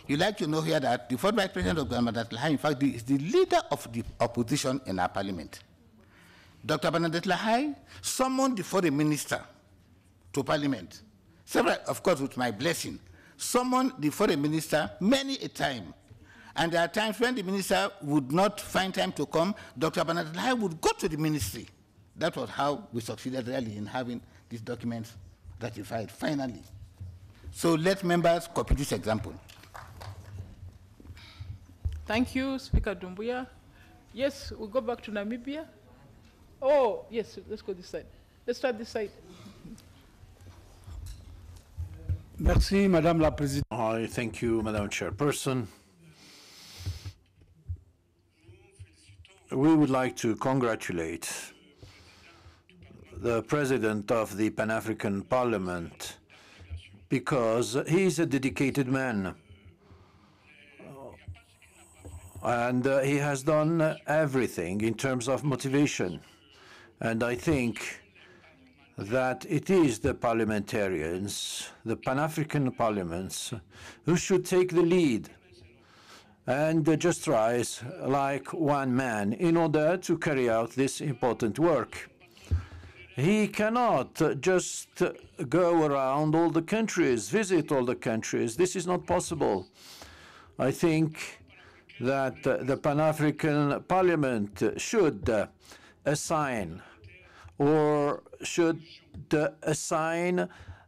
you like to know here that the fourth Vice President of Bernadette Lahai, in fact, is the leader of the opposition in our parliament. Dr. Bernadette Lahai summoned the foreign minister to parliament, several, of course, with my blessing, summoned the foreign minister many a time. And there are times when the minister would not find time to come, Dr. Bernadette Lahai would go to the ministry. That was how we succeeded really in having these documents ratified, finally. So let members copy this example. Thank you, Speaker Doumbouya. Yes, we'll go back to Namibia. Oh, yes, let's go this side. Let's start this side. Merci, Madame la Présidente. I thank you, Madam Chairperson. We would like to congratulate the President of the Pan-African Parliament because he is a dedicated man. And he has done everything in terms of motivation. And I think that it is the parliamentarians, the Pan-African parliaments, who should take the lead and just rise like one man in order to carry out this important work. He cannot just go around all the countries, visit all the countries. This is not possible. I think that the Pan-African Parliament should assign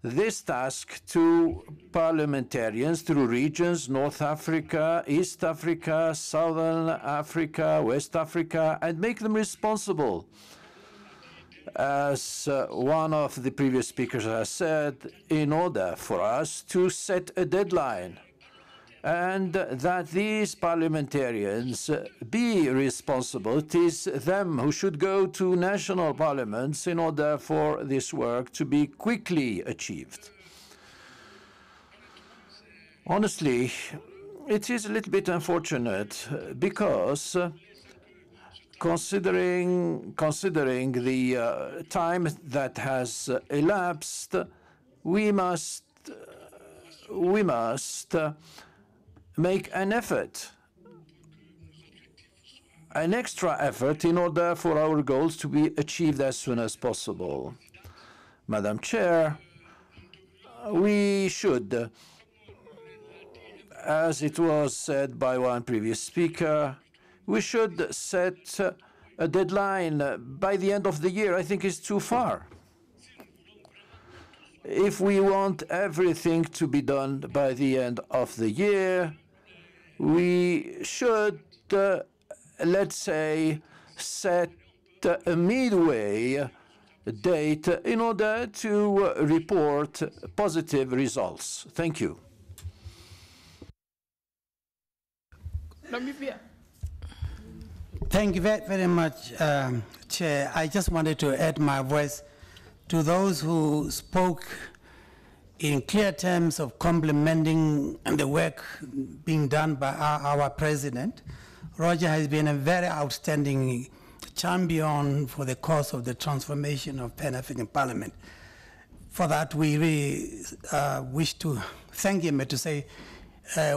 this task to parliamentarians through regions, North Africa, East Africa, Southern Africa, West Africa, and make them responsible. As one of the previous speakers has said, in order for us to set a deadline, and that these parliamentarians be responsible. It is them who should go to national parliaments in order for this work to be quickly achieved. Honestly, it is a little bit unfortunate because considering the time that has elapsed, we must make an effort, an extra effort, in order for our goals to be achieved as soon as possible. Madam Chair, we should, as it was said by one previous speaker, we should set a deadline by the end of the year. I think it's too far. If we want everything to be done by the end of the year, we should, let's say, set a midway date in order to report positive results. Thank you. Namibia. Thank you very much, Chair. I just wanted to add my voice to those who spoke in clear terms of complimenting the work being done by our president. Roger has been a very outstanding champion for the cause of the transformation of Pan-African Parliament. For that, we really wish to thank him and to say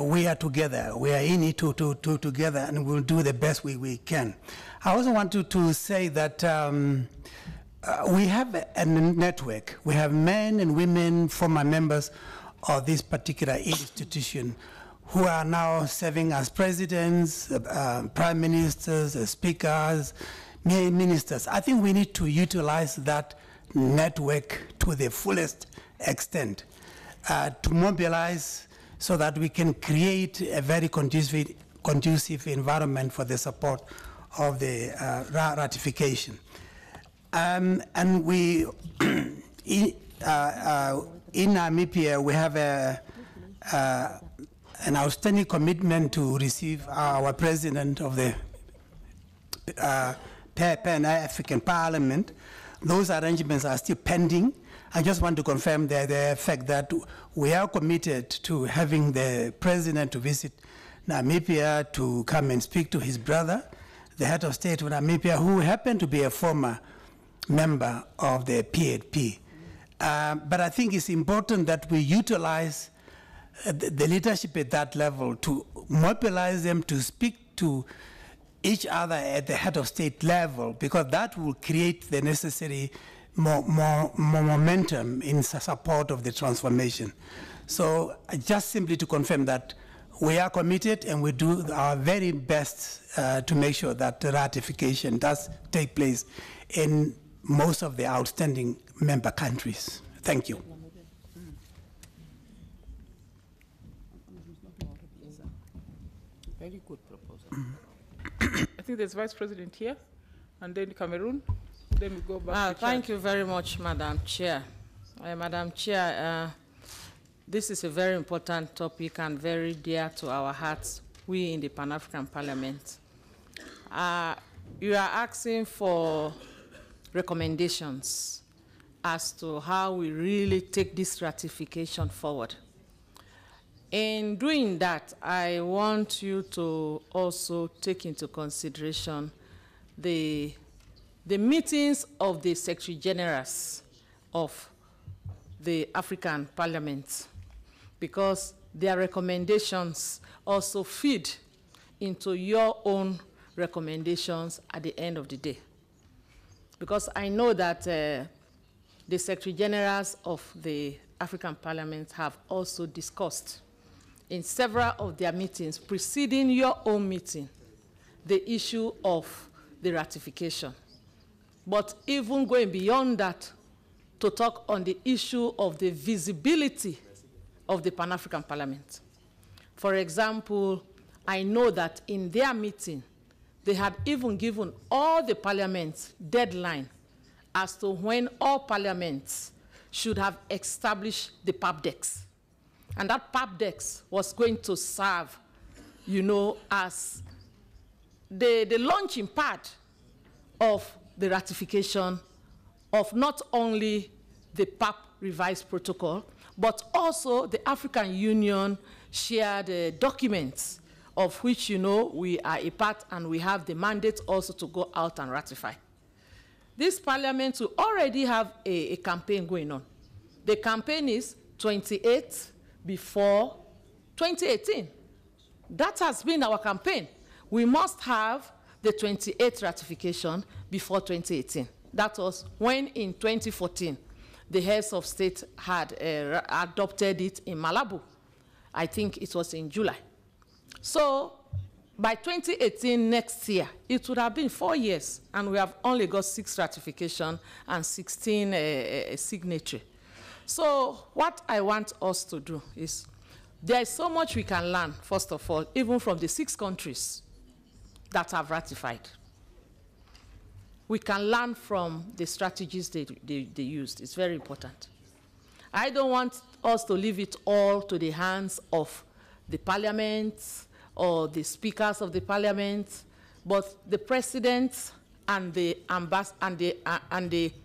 we are together. We are in it together, and we'll do the best we can. I also want to say that we have a network. We have men and women, former members of this particular institution, who are now serving as presidents, prime ministers, speakers, ministers. I think we need to utilize that network to the fullest extent, to mobilize so that we can create a very conducive environment for the support of the ratification. And we, in Namibia, we have an outstanding commitment to receive our president of the Pan-African Parliament. Those arrangements are still pending. I just want to confirm the fact that we are committed to having the president to visit Namibia to come and speak to his brother, the head of state of Namibia, who happened to be a former member of the PAP. But I think it's important that we utilize the leadership at that level to mobilize them to speak to each other at the head of state level, because that will create the necessary more momentum in support of the transformation. So just simply to confirm that we are committed and we do our very best to make sure that the ratification does take place in most of the outstanding member countries. Thank you. Very good proposal. I think there's Vice President here, and then Cameroon. Then we go back to Thank you very much, Madam Chair. Madam Chair, this is a very important topic and very dear to our hearts, we in the Pan-African Parliament. You are asking for recommendations as to how we really take this ratification forward. In doing that, I want you to also take into consideration the meetings of the Secretary Generals of the African Parliament, because their recommendations also feed into your own recommendations at the end of the day. Because I know that the Secretary Generals of the African Parliament have also discussed in several of their meetings preceding your own meeting the issue of the ratification. But even going beyond that, to talk on the issue of the visibility of the Pan-African Parliament. For example, I know that in their meeting, they had even given all the parliaments deadline as to when all parliaments should have established the PAPDEX. And that PAPDEX was going to serve, you know, as the launching pad of the ratification of not only the PAP revised protocol, but also the African Union shared documents, of which, you know, we are a part and we have the mandate also to go out and ratify. This parliament will already have a campaign going on. The campaign is 28 before 2018. That has been our campaign. We must have the 28th ratification before 2018. That was when in 2014, the heads of state had adopted it in Malabo. I think it was in July. So by 2018, next year, it would have been 4 years, and we have only got 6 ratification and 16 signatory. So what I want us to do is, there is so much we can learn, first of all, even from the 6 countries that have ratified. we can learn from the strategies they used. It's very important. I don't want us to leave it all to the hands of the parliament or the speakers of the parliament, but the president and the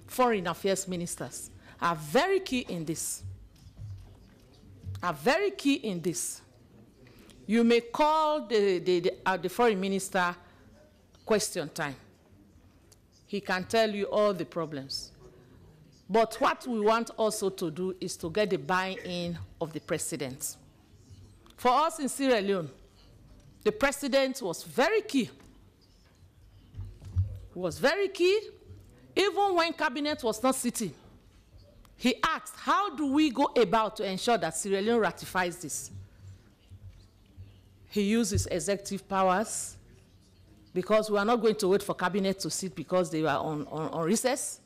foreign affairs ministers are very key in this. You may call the foreign minister question time. He can tell you all the problems. But what we want also to do is to get the buy-in of the president. For us in Sierra Leone, the president was very key. He was very key. Even when cabinet was not sitting, he asked, how do we go about to ensure that Sierra Leone ratifies this? He used his executive powers, because we are not going to wait for cabinet to sit because they were on recess.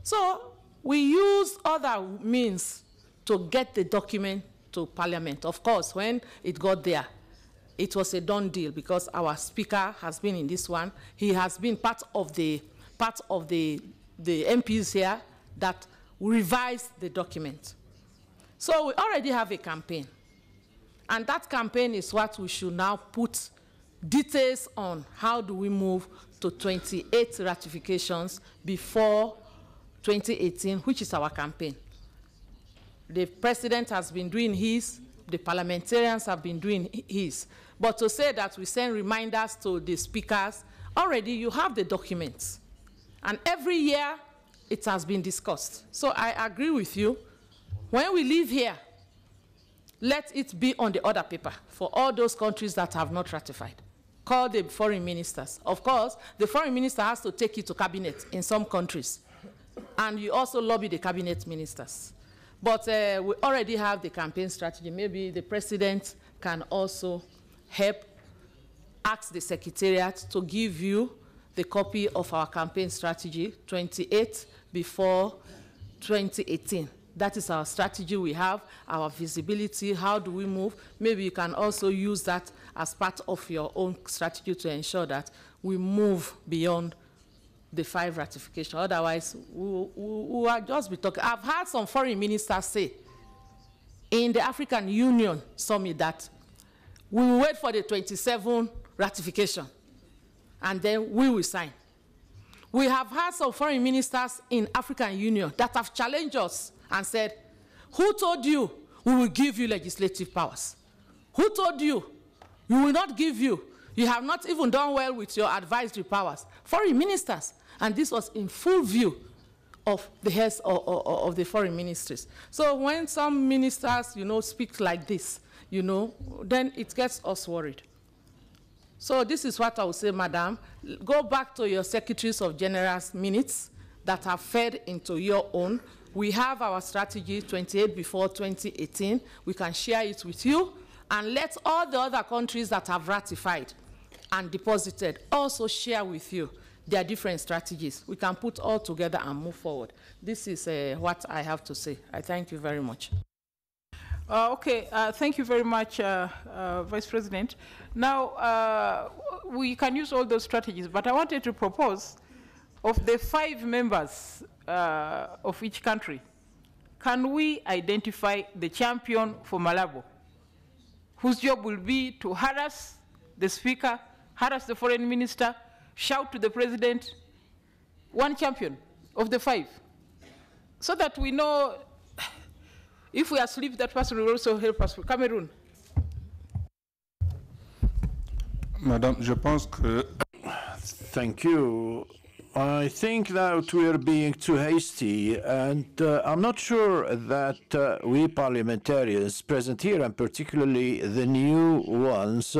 So we use other means to get the document to parliament. Of course, when it got there, it was a done deal because our speaker has been in this one. He has been part of the MPs here that revised the document. So we already have a campaign. And that campaign is what we should now put details on. How do we move to 28 ratifications before 2018, which is our campaign. The president has been doing his, the parliamentarians have been doing his. But to say that we send reminders to the speakers, already you have the documents. And every year it has been discussed. So I agree with you. When we leave here, let it be on the other paper for all those countries that have not ratified. Call the foreign ministers. Of course, the foreign minister has to take it to cabinet in some countries. And you also lobby the cabinet ministers. But we already have the campaign strategy. Maybe the president can also help ask the secretariat to give you the copy of our campaign strategy, 28 before 2018. That is our strategy we have, our visibility, how do we move. Maybe you can also use that as part of your own strategy to ensure that we move beyond the 5 ratification. Otherwise, we will just be talking. I've heard some foreign ministers say in the African Union summit that we will wait for the 27 ratification and then we will sign. We have had some foreign ministers in African Union that have challenged us and said, who told you we will give you legislative powers? Who told you? We will not give you. You have not even done well with your advisory powers. Foreign ministers. And this was in full view of the heads of the foreign ministries. So when some ministers, speak like this, then it gets us worried. So this is what I would say, Madam. Go back to your secretaries of general's minutes that have fed into your own. We have our strategy 28 before 2018. We can share it with you. And let all the other countries that have ratified and deposited also share with you their different strategies. We can put all together and move forward. This is what I have to say. I thank you very much. Thank you very much, Vice President. Now, we can use all those strategies, but I wanted to propose, of the 5 members of each country, can we identify the champion for Malabo, whose job will be to harass the speaker, harass the foreign minister, shout to the president, one champion of the 5, so that we know if we are asleep, that person will also help us. Cameroon. Madame, je pense que... Thank you. I think that we are being too hasty, and I'm not sure that we parliamentarians present here, and particularly the new ones,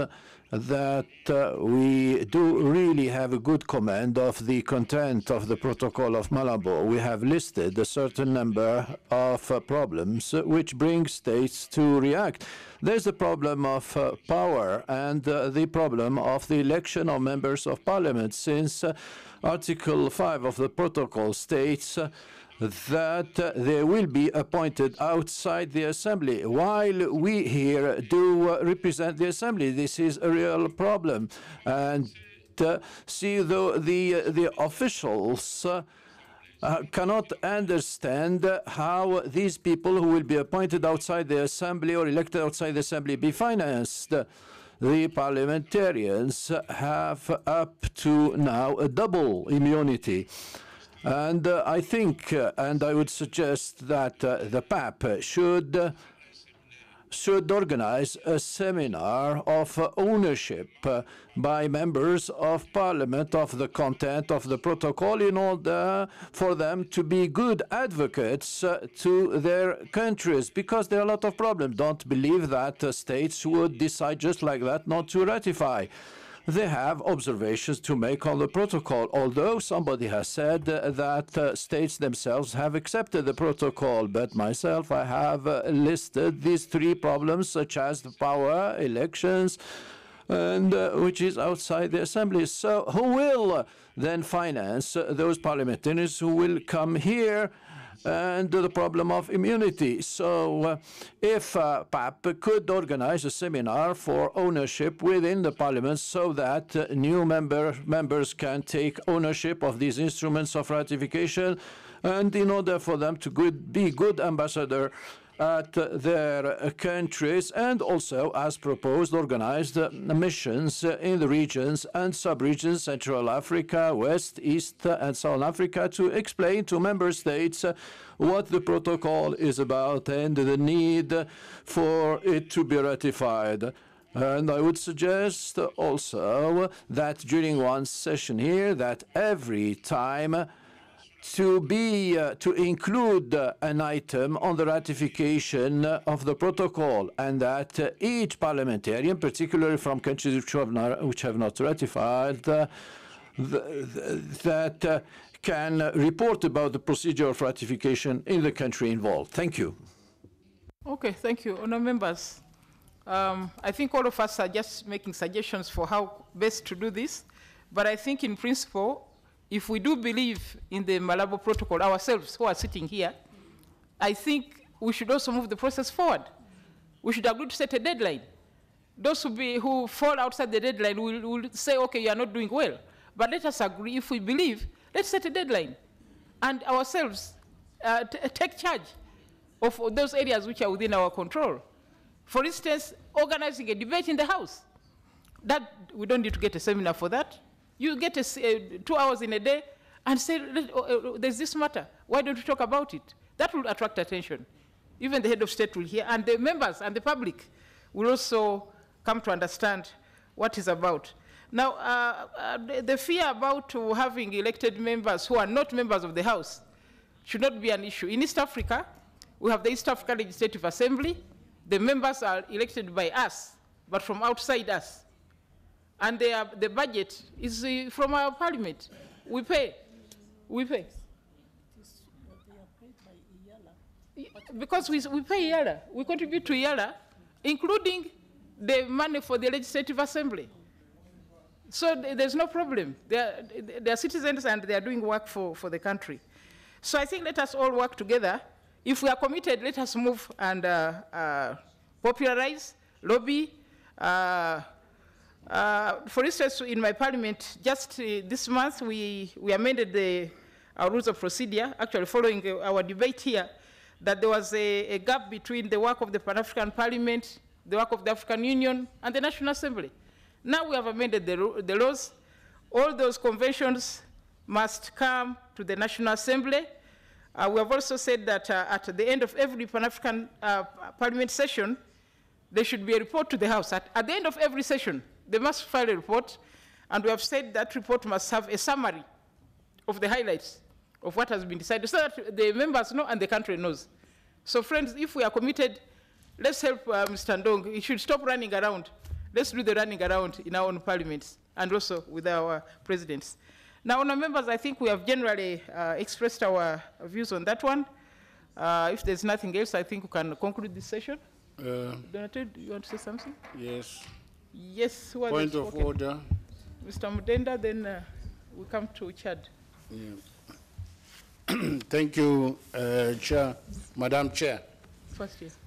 that we do really have a good command of the content of the Protocol of Malabo. We have listed a certain number of problems which bring states to react. There's the problem of power and the problem of the election of members of parliament, since Article 5 of the protocol states that they will be appointed outside the assembly, while we here do represent the assembly. This is a real problem. And it. See, the officials cannot understand how these people who will be appointed outside the assembly or elected outside the assembly be financed. The parliamentarians have up to now a double immunity. And I think, and I would suggest that the PAP should organize a seminar of ownership by members of parliament of the content of the protocol in order for them to be good advocates to their countries, because there are a lot of problems. Don't believe that states would decide just like that not to ratify. They have observations to make on the protocol, although somebody has said that states themselves have accepted the protocol. But myself, I have listed these three problems, such as the power, elections, and which is outside the assembly. So who will then finance those parliamentarians who will come here? And the problem of immunity. So if PAP could organize a seminar for ownership within the parliament so that new members can take ownership of these instruments of ratification, and in order for them to be good ambassador at their countries, and also, as proposed, organized missions in the regions and sub-regions, Central Africa, West, East, and South Africa, to explain to member states what the protocol is about and the need for it to be ratified. And I would suggest also that during one session here, that every time to include an item on the ratification of the protocol, and that each parliamentarian, particularly from countries which have not ratified, that can report about the procedure of ratification in the country involved. Thank you. Okay, thank you. Honourable members, I think all of us are just making suggestions for how best to do this, but I think in principle, if we do believe in the Malabo Protocol ourselves who are sitting here, I think we should also move the process forward. We should agree to set a deadline. Those who fall outside the deadline will say, okay, you are not doing well. But let us agree, if we believe, let's set a deadline. And ourselves take charge of those areas which are within our control. For instance, organizing a debate in the House. That, we don't need to get a seminar for that. You get 2 hours in a day and say, there's this matter. Why don't you talk about it? That will attract attention. Even the head of state will hear, and the members and the public will also come to understand what it's about. Now, the fear about having elected members who are not members of the House should not be an issue. In East Africa, we have the East African Legislative Assembly. The members are elected by us, but from outside us. And the budget is from our parliament. We pay. Because we pay IALA. We contribute to IALA, including the money for the Legislative Assembly. So there's no problem. They are citizens and they are doing work for the country. So I think let us all work together. If we are committed, let us move and popularize, lobby. For instance, in my parliament, just this month, we amended our rules of procedure, actually following our debate here, that there was a gap between the work of the Pan-African Parliament, the work of the African Union, and the National Assembly. Now we have amended the laws. All those conventions must come to the National Assembly. We have also said that at the end of every Pan-African Parliament session, there should be a report to the House. At the end of every session, they must file a report, and we have said that report must have a summary of the highlights of what has been decided, so that the members know and the country knows. So friends, if we are committed, let's help Mr. Ndong. He should stop running around. Let's do the running around in our own parliaments and also with our presidents. Now, honourable members, I think we have generally expressed our views on that one. If there's nothing else, I think we can conclude this session. Donato, do you want to say something? Yes. Yes. Point of order. Mr. Mudenda, then we come to Chad. Yeah. Thank you, Chair, Madam Chair. First, yes.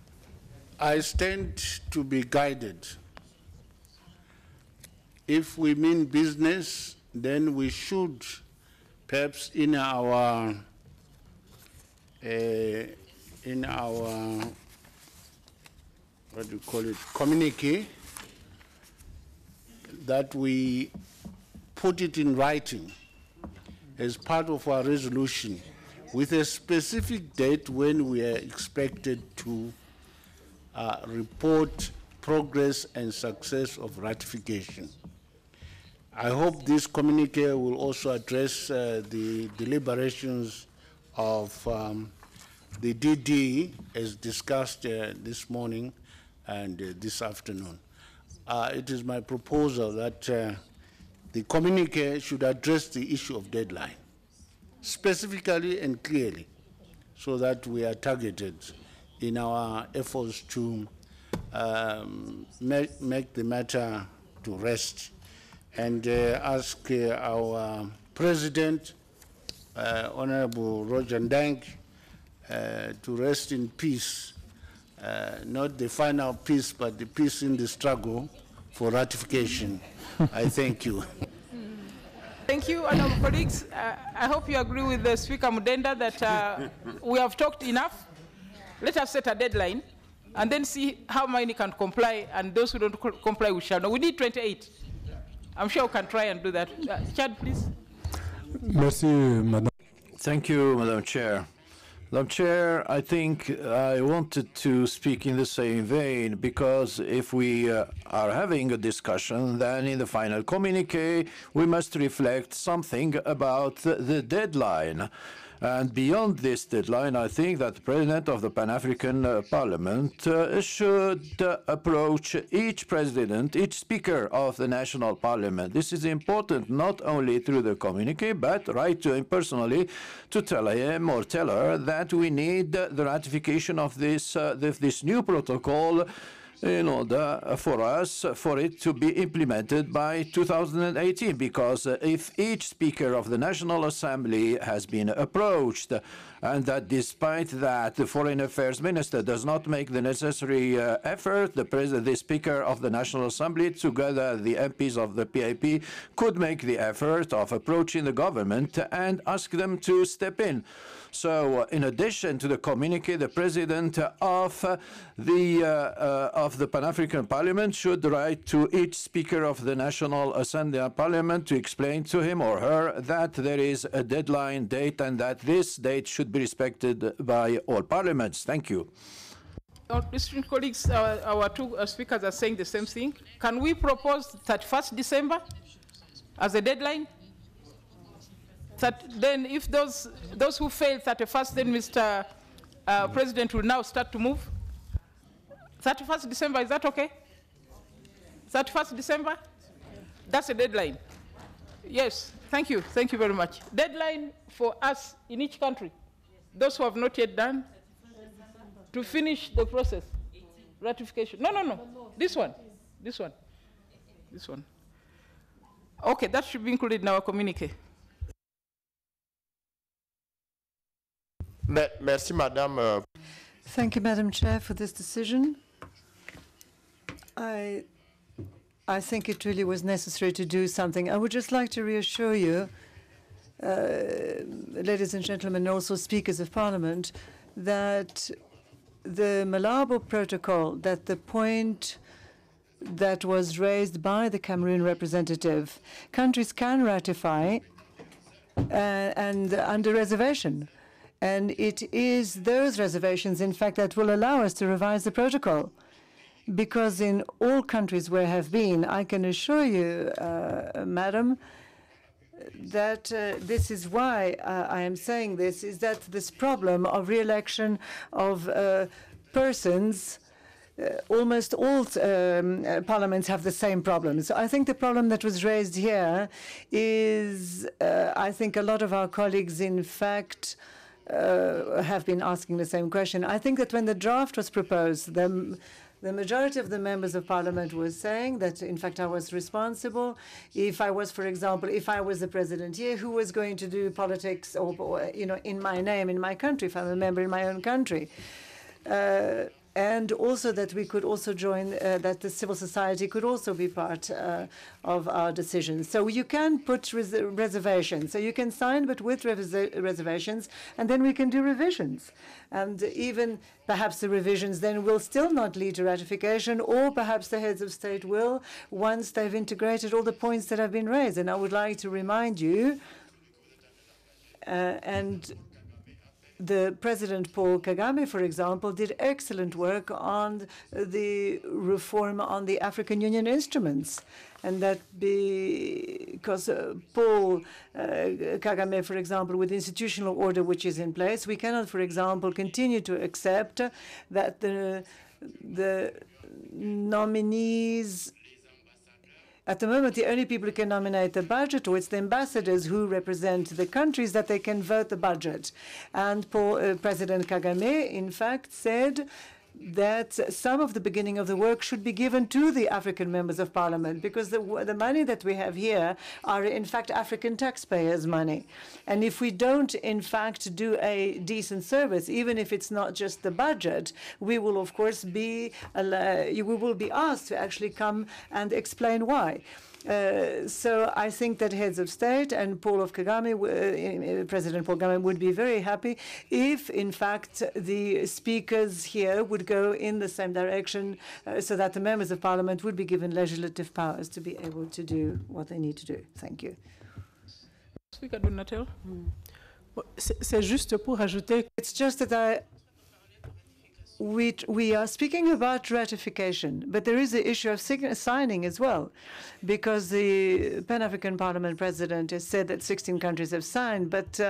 I stand to be guided if we mean business, then we should perhaps in our what do you call it, communique, that we put it in writing as part of our resolution with a specific date when we are expected to report progress and success of ratification. I hope this communique will also address the deliberations of the DD as discussed this morning and this afternoon. It is my proposal that the communique should address the issue of deadline specifically and clearly so that we are targeted in our efforts to make the matter to rest and ask our President, Honorable Roger Ndang, to rest in peace, not the final peace, but the peace in the struggle for ratification. I thank you. Thank you, honorable colleagues. I hope you agree with the Speaker Mudenda that we have talked enough. Let us set a deadline and then see how many can comply, and those who don't comply, we shall know. We need 28. I'm sure we can try and do that. Chad, please. Merci, Madame. Thank you, Madam Chair. Madam Chair, I think I wanted to speak in the same vein because if we are having a discussion, then in the final communique, we must reflect something about the deadline. And beyond this deadline, I think that the President of the Pan-African Parliament should approach each President, each Speaker of the National Parliament. This is important not only through the communique, but write to him personally to tell him or tell her that we need the ratification of this new protocol in order for us, for it to be implemented by 2018, because if each Speaker of the National Assembly has been approached, and that despite that the Foreign Affairs Minister does not make the necessary effort, the Speaker of the National Assembly, together the MPs of the PAP, could make the effort of approaching the government and ask them to step in. So, in addition to the communique, the President of the Pan-African Parliament should write to each Speaker of the National Assembly Parliament to explain to him or her that there is a deadline date and that this date should be respected by all parliaments. Thank you. Distinguished colleagues, our two speakers are saying the same thing. Can we propose 31st December as a deadline? That then if those who fail 31st, then Mr. President will now start to move. 31st December, is that okay? 31st December? That's a deadline. Yes, thank you. Thank you very much. Deadline for us in each country, those who have not yet done, to finish the process. Ratification. No. This one. Okay, that should be included in our communique. Merci, Madame. Thank you, Madam Chair, for this decision. I think it really was necessary to do something. I would just like to reassure you, ladies and gentlemen, also speakers of Parliament, that the Malabo Protocol, that the point that was raised by the Cameroon representative, countries can ratify and under reservation. And it is those reservations, in fact, that will allow us to revise the protocol. Because in all countries where I have been, I can assure you, Madam, that this is why I am saying this, is that this problem of re-election of persons, almost all parliaments have the same problem. So I think the problem that was raised here is, I think a lot of our colleagues, in fact, have been asking the same question. I think that when the draft was proposed, the majority of the members of parliament was saying that, in fact, I was responsible. If I was, for example, if I was the president here, who was going to do politics, or in my name, in my country, if I'm a member in my own country? and also that we could also join, that the civil society could also be part of our decisions. So you can put reservations. So you can sign, but with reservations, and then we can do revisions. And even perhaps the revisions then will still not lead to ratification, or perhaps the heads of state will, once they've integrated all the points that have been raised. And I would like to remind you, and the President Paul Kagame, for example, did excellent work on the reform on the African Union instruments. And that because Paul Kagame, for example, with the institutional order which is in place, we cannot, for example, continue to accept that the nominees, at the moment, the only people who can nominate the budget, or it's the ambassadors who represent the countries, that they can vote the budget. And President Kagame, in fact, said that some of the beginning of the work should be given to the African members of parliament, because the money that we have here are, in fact, African taxpayers' money. And if we don't, in fact, do a decent service, even if it's not just the budget, we will, of course, we will be asked to actually come and explain why. So I think that heads of state and President Paul Kagame would be very happy if, in fact, the speakers here would go in the same direction, so that the members of parliament would be given legislative powers to be able to do what they need to do. Thank you. Speaker Donatel. C'est juste pour ajouter. It's just that we are speaking about ratification, but there is the issue of signing as well, because the Pan-African Parliament President has said that 16 countries have signed, but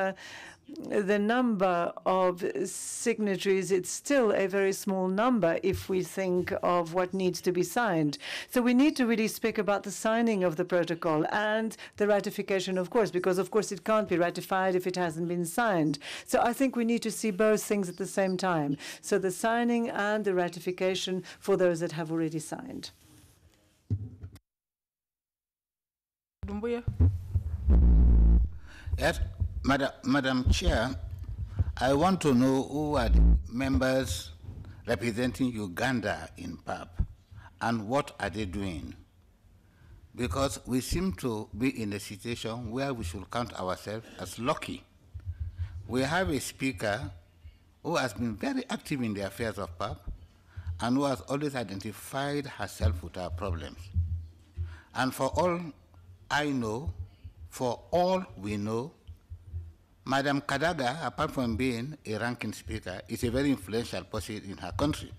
the number of signatories, it's still a very small number if we think of what needs to be signed. So we need to really speak about the signing of the protocol and the ratification, of course, because, of course, it can't be ratified if it hasn't been signed. So I think we need to see both things at the same time. So the signing and the ratification for those that have already signed. Doumbouya. Yes. Madam Chair, I want to know who are the members representing Uganda in PAP and what are they doing? Because we seem to be in a situation where we should count ourselves as lucky. We have a speaker who has been very active in the affairs of PAP and who has always identified herself with our problems. And for all I know, for all we know, Madam Kadaga, apart from being a ranking speaker, is a very influential person in her country.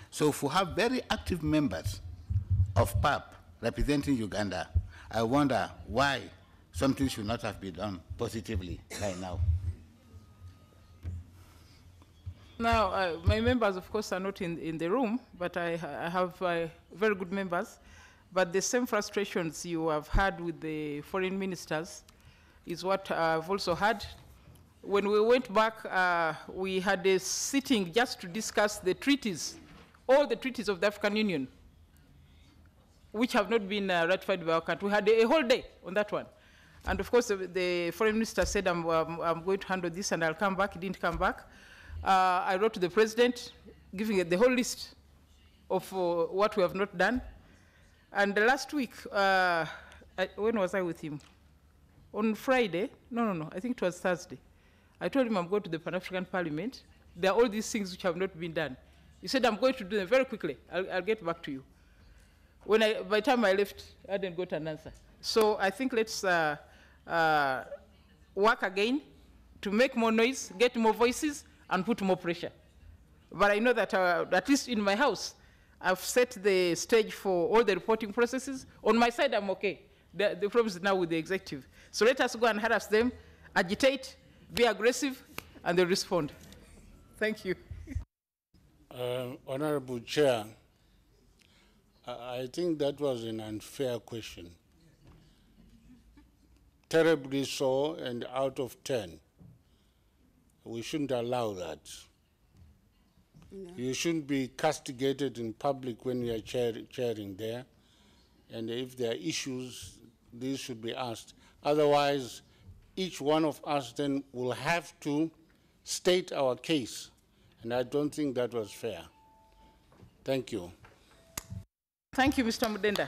So if we have very active members of PAP representing Uganda, I wonder why something should not have been done positively right now. Now, my members, of course, are not in the room, but I have very good members. But the same frustrations you have had with the foreign ministers is what I've also had. When we went back, we had a sitting just to discuss the treaties, all the treaties of the African Union, which have not been ratified by our country. We had a whole day on that one. And of course, the foreign minister said, I'm going to handle this and I'll come back. He didn't come back. I wrote to the president, giving the whole list of what we have not done. And last week, when was I with him? On Friday, no, I think it was Thursday. I told him I'm going to the Pan-African Parliament. There are all these things which have not been done. He said, I'm going to do them very quickly. I'll get back to you. By the time I left, I hadn't got an answer. So I think let's work again to make more noise, get more voices, and put more pressure. But I know that at least in my house, I've set the stage for all the reporting processes. On my side, I'm okay. The problem is now with the executive. So let us go and harass them, agitate, be aggressive, and they'll respond. Thank you. Honorable Chair, I think that was an unfair question. Terribly so, and out of 10. We shouldn't allow that. No. You shouldn't be castigated in public when you are chairing there. And if there are issues, these should be asked. Otherwise, each one of us then will have to state our case. And I don't think that was fair. Thank you. Thank you, Mr. Mudenda.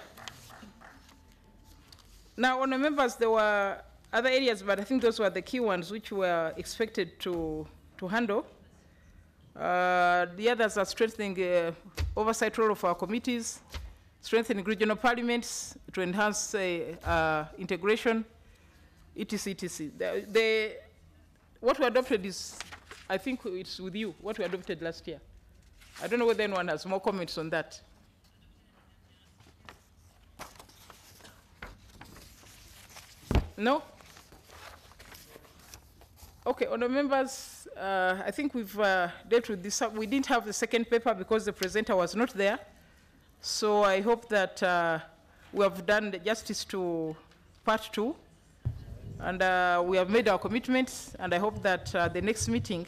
Now, honourable members, there were other areas, but I think those were the key ones which were expected to handle. The others are strengthening oversight role of our committees, strengthening regional parliaments to enhance integration, etc., etc. What we adopted is, I think it's with you, what we adopted last year. I don't know whether anyone has more comments on that. No? Okay, honourable members, I think we've dealt with this. We didn't have the second paper because the presenter was not there. So I hope that we have done the justice to part 2. And we have made our commitments, and I hope that the next meeting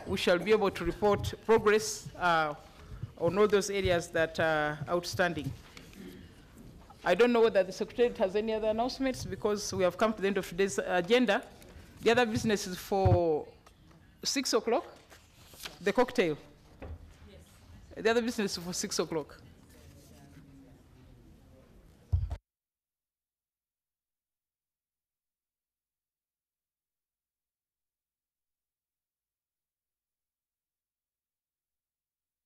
we shall be able to report progress on all those areas that are outstanding. I don't know whether the Secretariat has any other announcements because we have come to the end of today's agenda. The other business is for 6 o'clock, the cocktail. Yes. The other business is for 6 o'clock.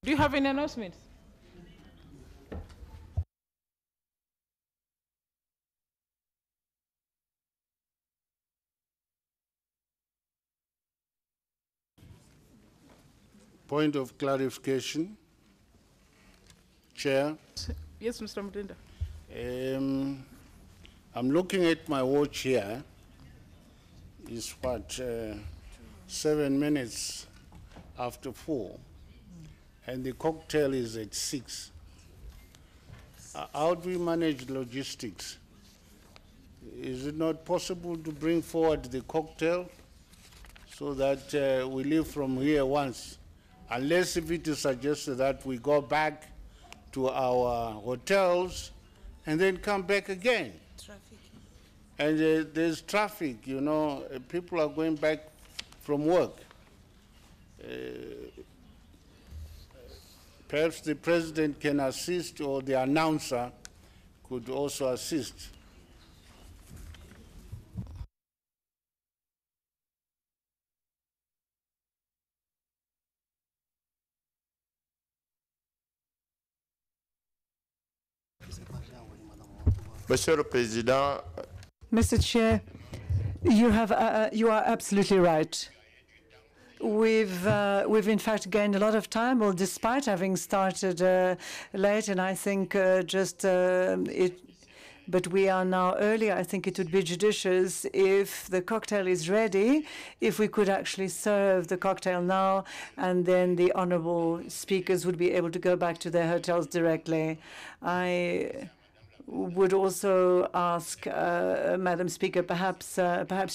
Do you have any announcements? Point of clarification. Chair. Yes, Mr. Mudenda. I'm looking at my watch here. It's what, 7 minutes after 4. And the cocktail is at 6. How do we manage logistics? Is it not possible to bring forward the cocktail so that we leave from here once? Unless if it is suggested that we go back to our hotels and then come back again. Traffic. And there's traffic, you know, people are going back from work. Perhaps the president can assist, or the announcer could also assist. Monsieur le Président. Mr. Chair, you are absolutely right. We've in fact gained a lot of time, well, despite having started late, and I think but we are now early. I think it would be judicious if the cocktail is ready, if we could actually serve the cocktail now, and then the honourable speakers would be able to go back to their hotels directly. I would also ask, Madam Speaker, perhaps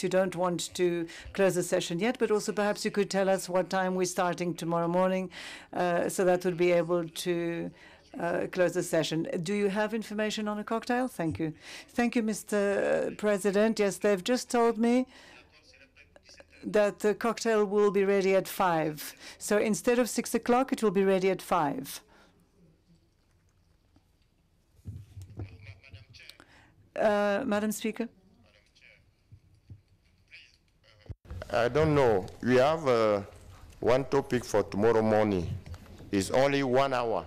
you don't want to close the session yet, but also perhaps you could tell us what time we're starting tomorrow morning, so that we'll be able to close the session. Do you have information on a cocktail? Thank you. Thank you, Mr. President. Yes, they've just told me that the cocktail will be ready at 5. So instead of 6 o'clock, it will be ready at 5. Madam Speaker? I don't know. We have one topic for tomorrow morning. It's only 1 hour.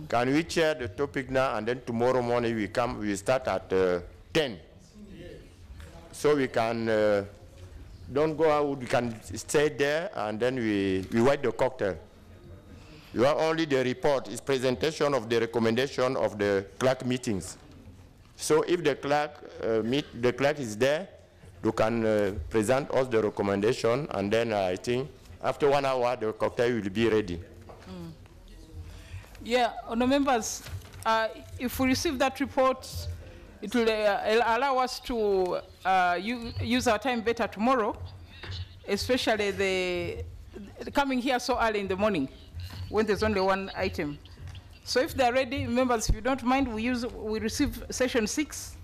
Can we chair the topic now, and then tomorrow morning we start at 10? So we can don't go out, we can stay there, and then we write the cocktail. You have only the report, it's presentation of the recommendation of the clerk meetings. So if the clerk is there, you can present us the recommendation, and then I think after 1 hour the cocktail will be ready. Yeah, honourable members, if we receive that report, it will allow us to use our time better tomorrow, especially the coming here so early in the morning when there's only one item. So if they're ready, members, if you don't mind, we receive session 6,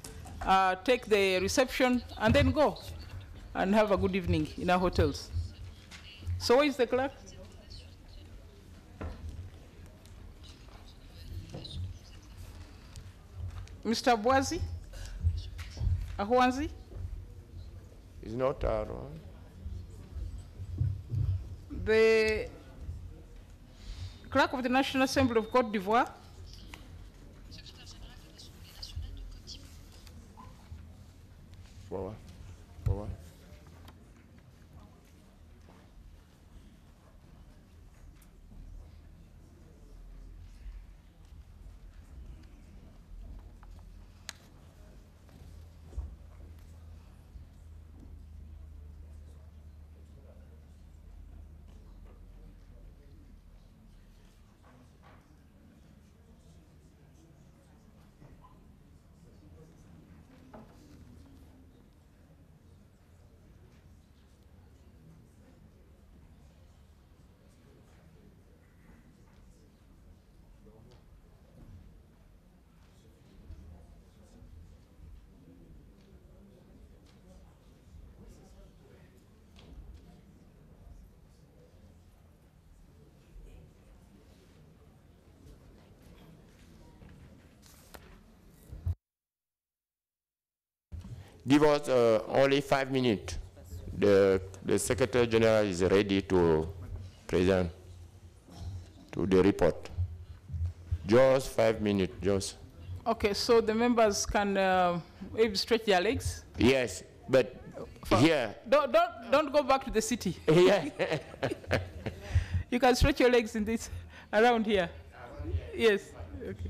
take the reception, and then go and have a good evening in our hotels. So where is the clerk? Mr. Boazi? Ahwanzi? Is not around. The Clerk of the National Assembly of Cote d'Ivoire? Forward. Forward. Give us only 5 minutes. The Secretary General is ready to present to the report. Just 5 minutes, just. Okay, so the members can maybe stretch their legs? Yes, but here. Don't go back to the city. Yeah. You can stretch your legs in this, around here. Yes, okay.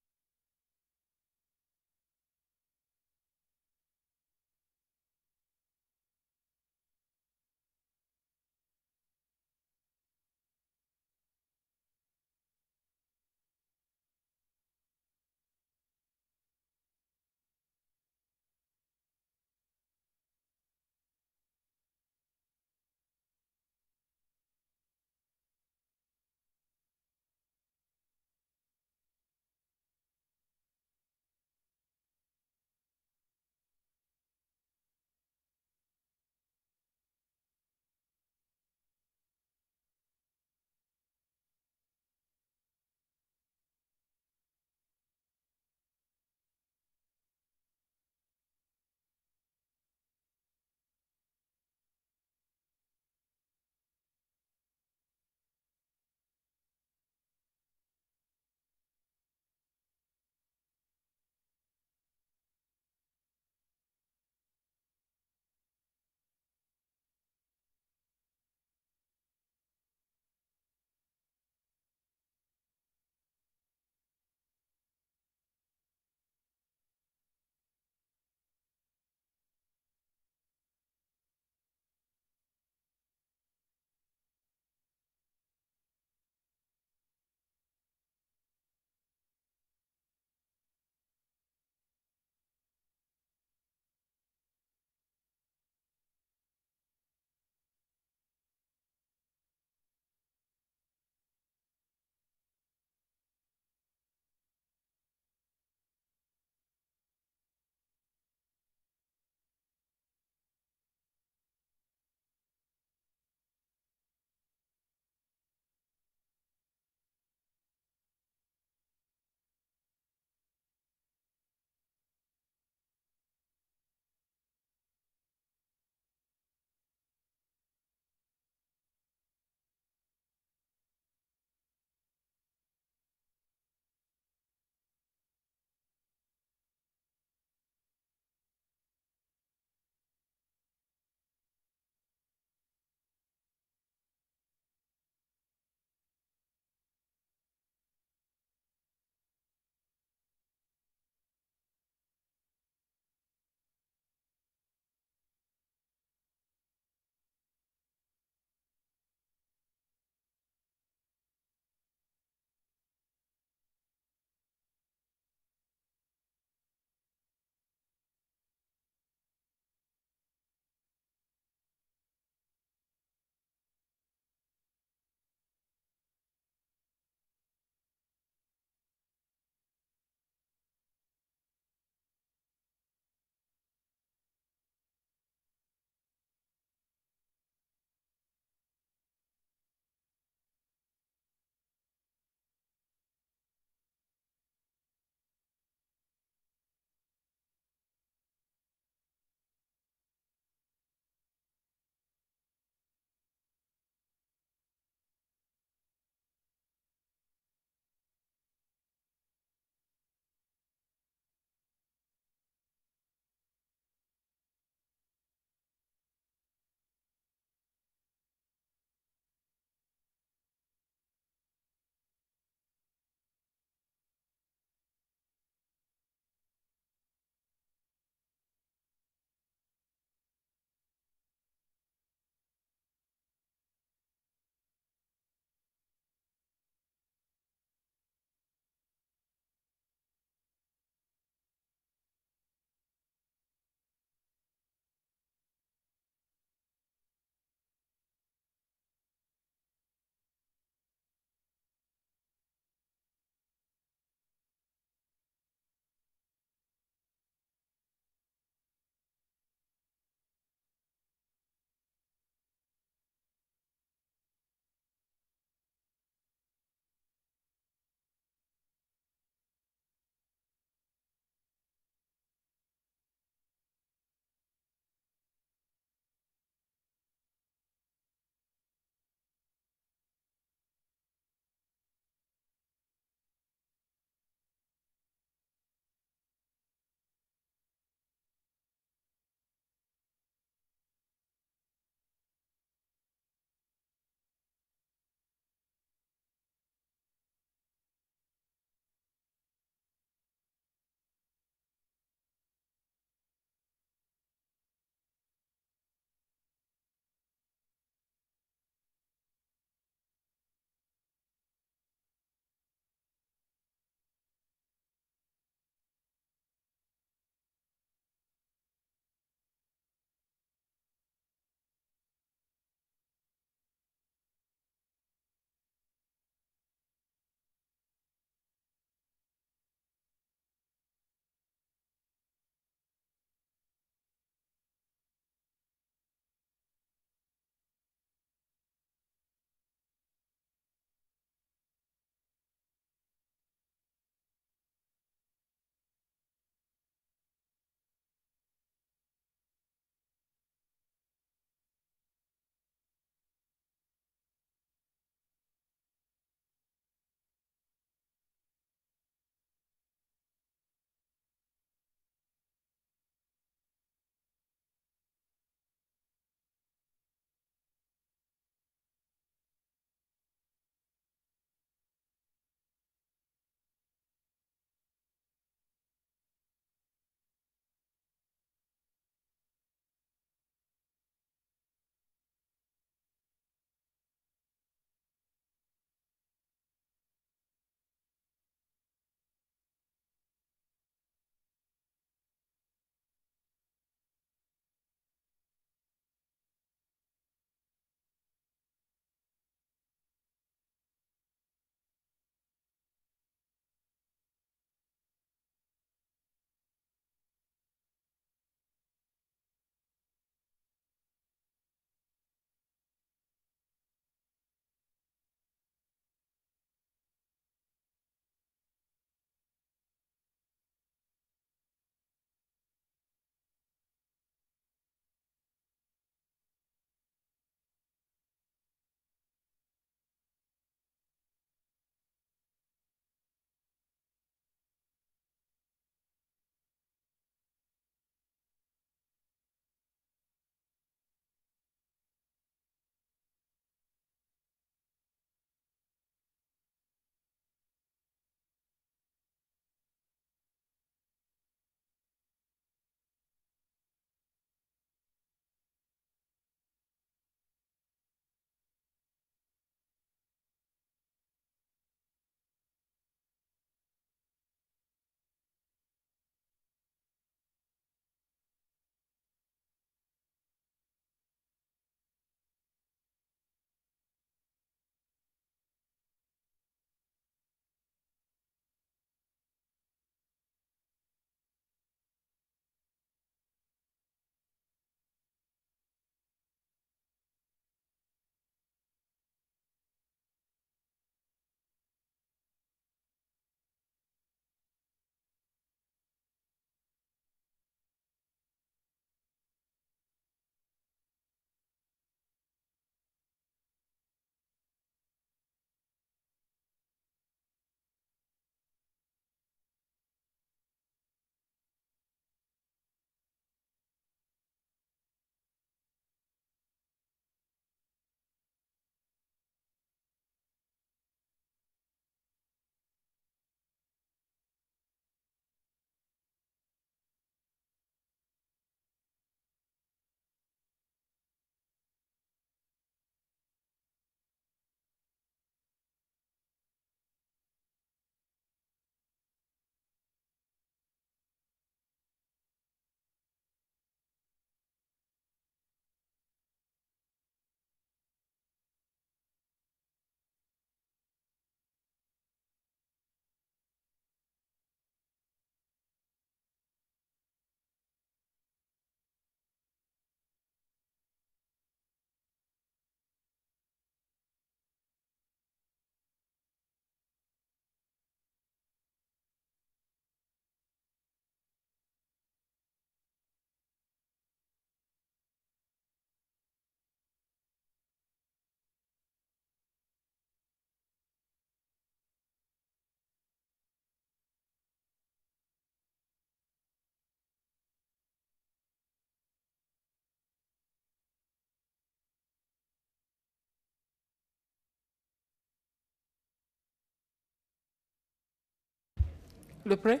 Lepre?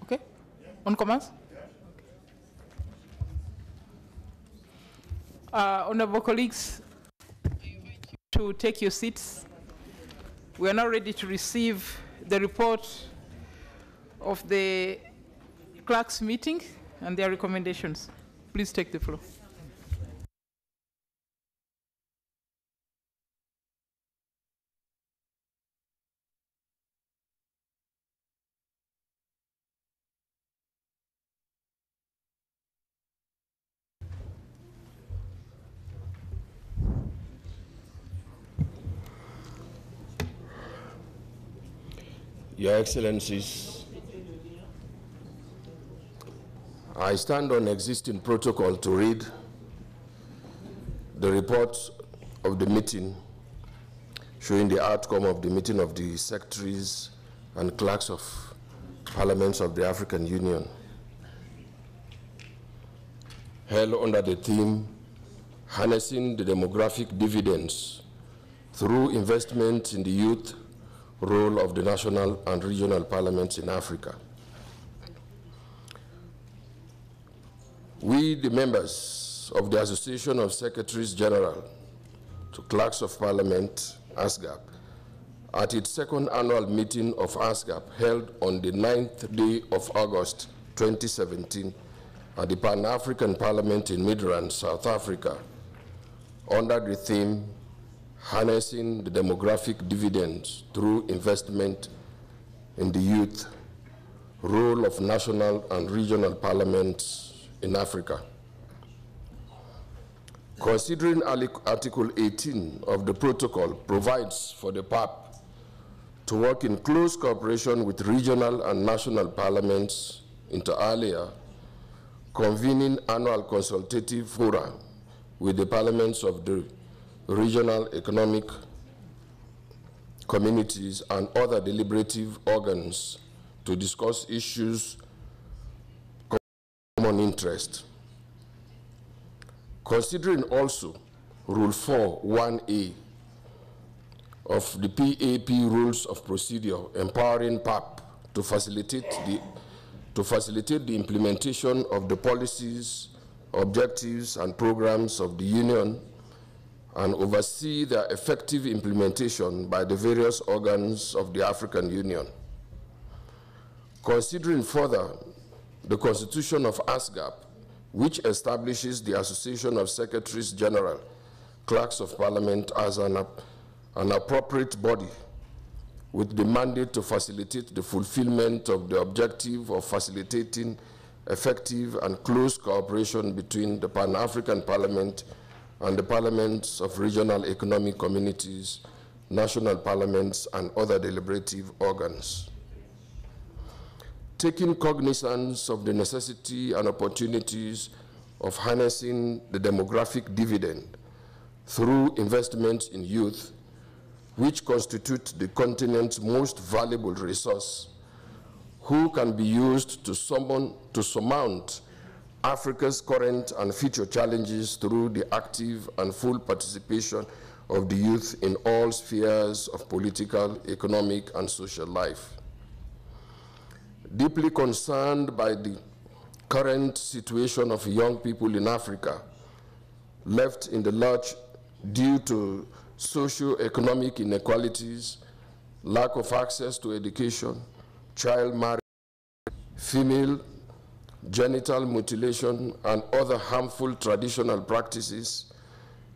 Okay. On commence? Honorable colleagues, to take your seats. We are now ready to receive the report of the clerks' meeting and their recommendations. Please take the floor. Your Excellencies, I stand on existing protocol to read the report of the meeting showing the outcome of the meeting of the secretaries and clerks of parliaments of the African Union, held under the theme, Harnessing the Demographic Dividends Through Investment in the Youth Role of the National and Regional Parliaments in Africa. We, the members of the Association of Secretaries General to Clerks of Parliament, ASGAP, at its second annual meeting of ASGAP held on the 9th day of August 2017 at the Pan-African Parliament in Midrand, South Africa, under the theme, Harnessing the Demographic Dividends Through Investment in the Youth Role of National and Regional Parliaments in Africa. Considering Article 18 of the protocol provides for the PAP to work in close cooperation with regional and national parliaments inter alia, convening annual consultative fora with the parliaments of the regional economic communities and other deliberative organs to discuss issues of common interest. Considering also Rule 4(1)(a) of the PAP Rules of Procedure empowering PAP to facilitate the implementation of the policies, objectives, and programs of the Union and oversee their effective implementation by the various organs of the African Union. Considering further the Constitution of ASGAP, which establishes the Association of Secretaries General, Clerks of Parliament as an appropriate body with the mandate to facilitate the fulfillment of the objective of facilitating effective and close cooperation between the Pan-African Parliament and the parliaments of regional economic communities, national parliaments, and other deliberative organs. Taking cognizance of the necessity and opportunities of harnessing the demographic dividend through investments in youth, which constitute the continent's most valuable resource, who can be used to surmount Africa's current and future challenges through the active and full participation of the youth in all spheres of political, economic, and social life. Deeply concerned by the current situation of young people in Africa, left in the lurch due to socio-economic inequalities, lack of access to education, child marriage, female genital mutilation, and other harmful traditional practices,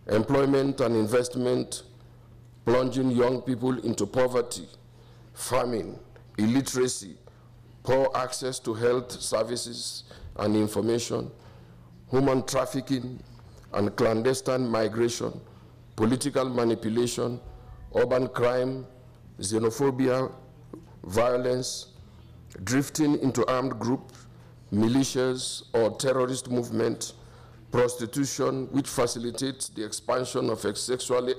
employment and investment, plunging young people into poverty, famine, illiteracy, poor access to health services and information, human trafficking and clandestine migration, political manipulation, urban crime, xenophobia, violence, drifting into armed groups, militias or terrorist movement, prostitution, which facilitates the expansion of sexually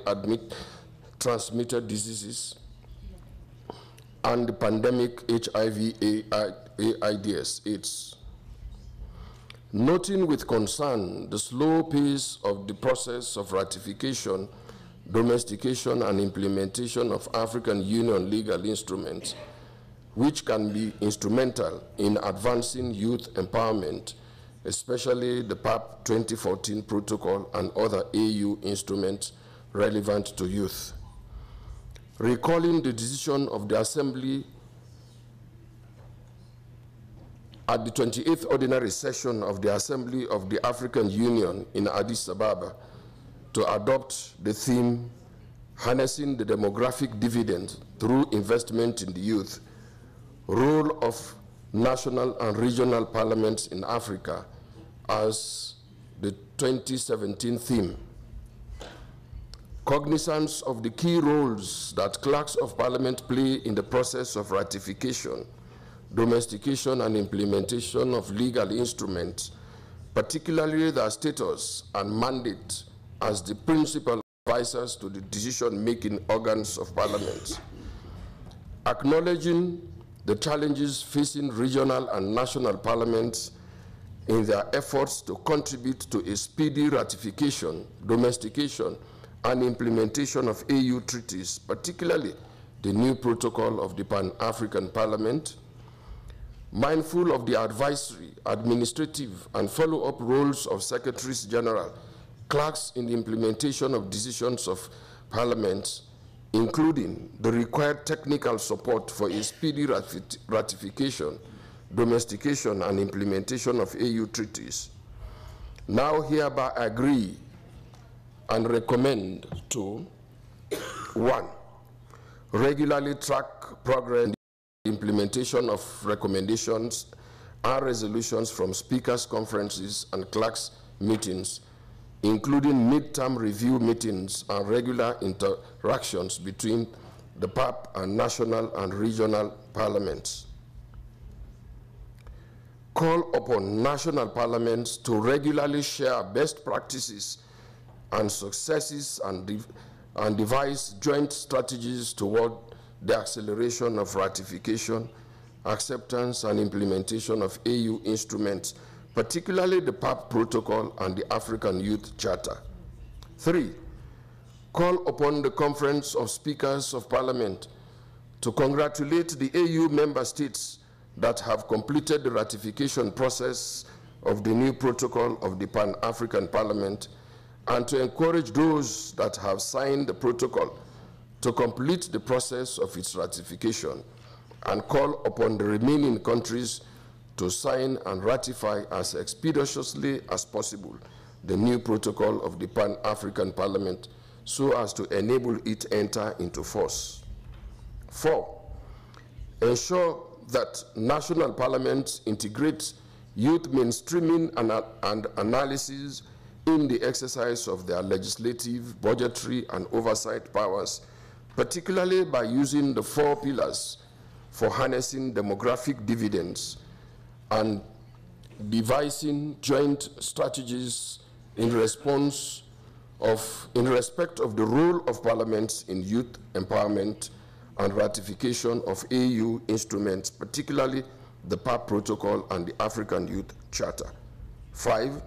transmitted diseases, and the pandemic HIV/AIDS. Noting with concern the slow pace of the process of ratification, domestication, and implementation of African Union legal instruments, which can be instrumental in advancing youth empowerment, especially the PAP 2014 protocol and other AU instruments relevant to youth. Recalling the decision of the Assembly at the 28th Ordinary Session of the Assembly of the African Union in Addis Ababa to adopt the theme, Harnessing the Demographic Dividend Through Investment in the Youth, Role of National and Regional Parliaments in Africa, as the 2017 theme. Cognizance of the key roles that clerks of parliament play in the process of ratification, domestication, and implementation of legal instruments, particularly their status and mandate as the principal advisors to the decision-making organs of parliament. Acknowledging the challenges facing regional and national parliaments in their efforts to contribute to a speedy ratification, domestication, and implementation of AU treaties, particularly the new protocol of the Pan-African Parliament, mindful of the advisory, administrative, and follow-up roles of Secretaries General, clerks in the implementation of decisions of Parliament, including the required technical support for a speedy ratification, domestication, and implementation of AU treaties, now hereby agree and recommend to 1. Regularly track progress in the implementation of recommendations and resolutions from speakers' conferences and clerks' meetings, including mid-term review meetings and regular interactions between the PAP and national and regional parliaments. Call upon national parliaments to regularly share best practices and successes and devise joint strategies toward the acceleration of ratification, acceptance, and implementation of AU instruments, particularly the PAP protocol and the African Youth Charter. 3, call upon the Conference of Speakers of Parliament to congratulate the AU member states that have completed the ratification process of the new protocol of the Pan-African Parliament, and to encourage those that have signed the protocol to complete the process of its ratification, and call upon the remaining countries to sign and ratify as expeditiously as possible the new protocol of the Pan-African Parliament so as to enable it enter into force. 4, ensure that national parliaments integrate youth mainstreaming and analysis in the exercise of their legislative, budgetary, and oversight powers, particularly by using the 4 pillars for harnessing demographic dividends and devising joint strategies in respect of the role of parliaments in youth empowerment and ratification of AU instruments, particularly the PAP protocol and the African Youth Charter. 5,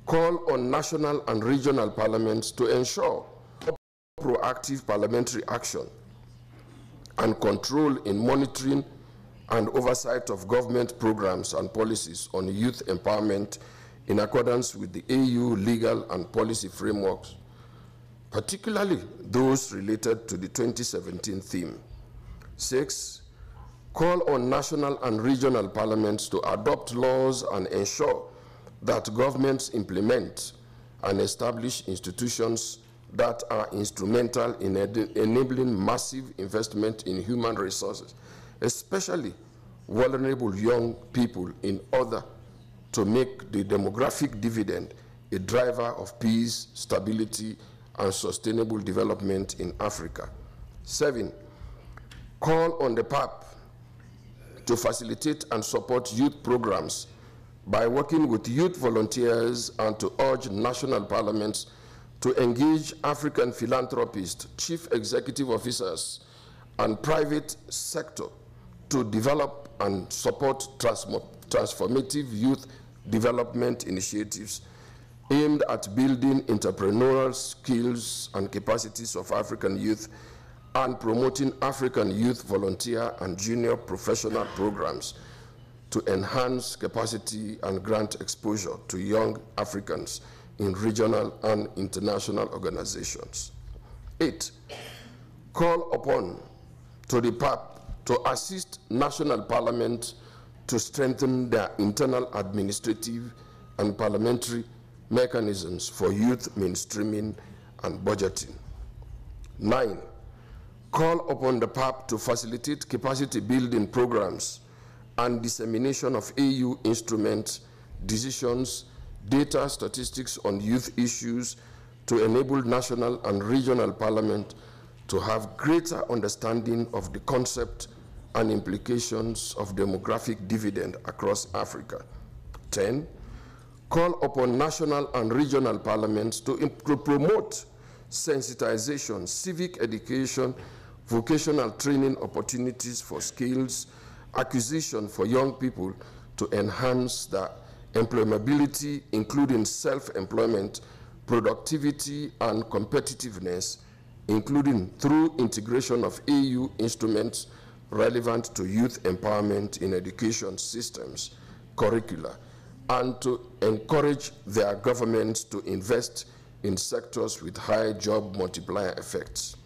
call on national and regional parliaments to ensure proactive parliamentary action and control in monitoring and oversight of government programs and policies on youth empowerment in accordance with the AU legal and policy frameworks, particularly those related to the 2017 theme. 6, call on national and regional parliaments to adopt laws and ensure that governments implement and establish institutions that are instrumental in enabling massive investment in human resources, especially vulnerable young people, in order to make the demographic dividend a driver of peace, stability, and sustainable development in Africa. 7, call on the PAP to facilitate and support youth programs by working with youth volunteers and to urge national parliaments to engage African philanthropists, chief executive officers, and private sector to develop and support transformative youth development initiatives aimed at building entrepreneurial skills and capacities of African youth and promoting African youth volunteer and junior professional programs to enhance capacity and grant exposure to young Africans in regional and international organizations. 8, call upon to the PAP to assist national parliament to strengthen their internal administrative and parliamentary mechanisms for youth mainstreaming and budgeting. 9, call upon the PAP to facilitate capacity building programs and dissemination of AU instruments, decisions, data, statistics on youth issues to enable national and regional parliament to have greater understanding of the concept and implications of demographic dividend across Africa. 10, call upon national and regional parliaments to promote sensitization, civic education, vocational training opportunities for skills, acquisition for young people to enhance their employability, including self-employment, productivity, and competitiveness, including through integration of AU instruments relevant to youth empowerment in education systems, curricula, and to encourage their governments to invest in sectors with high job multiplier effects.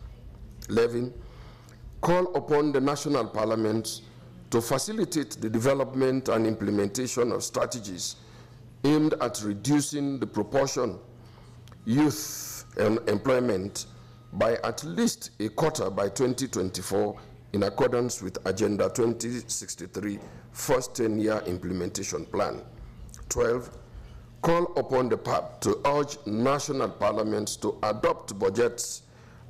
11, call upon the national parliaments to facilitate the development and implementation of strategies aimed at reducing the proportion youth employment by at least a quarter by 2024 in accordance with Agenda 2063 first 10-year implementation plan. 12, call upon the PAP to urge national parliaments to adopt budgets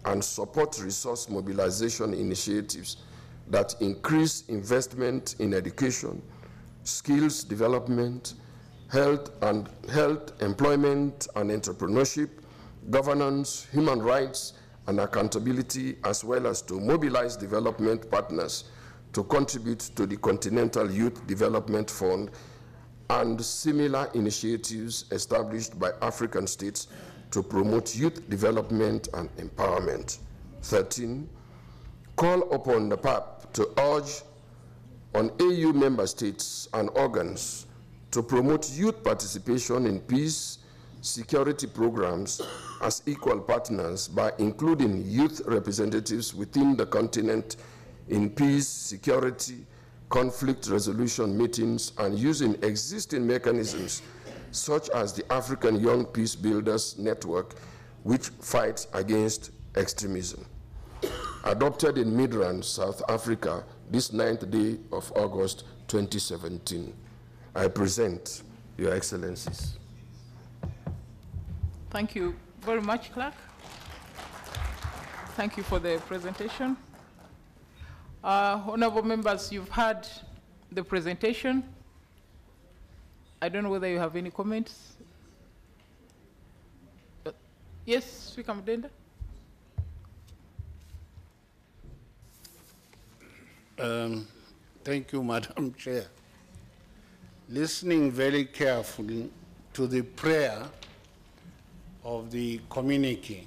and support resource mobilization initiatives that increase investment in education, skills development, health, employment and entrepreneurship, governance, human rights, and accountability, as well as to mobilize development partners to contribute to the Continental Youth Development Fund and similar initiatives established by African states to promote youth development and empowerment. 13, call upon the PAP to urge on AU member states and organs to promote youth participation in peace, security programs as equal partners by including youth representatives within the continent in peace, security, conflict resolution meetings, and using existing mechanisms such as the African Young Peace Builders Network, which fights against extremism. Adopted in Midrand, South Africa, this 9th day of August 2017. I present, Your Excellencies. Thank you very much, Clerk. Thank you for the presentation. Honorable members, you've heard the presentation. I don't know whether you have any comments. Yes, Speaker Mdenda. Thank you, Madam Chair. Listening very carefully to the prayer of the communique,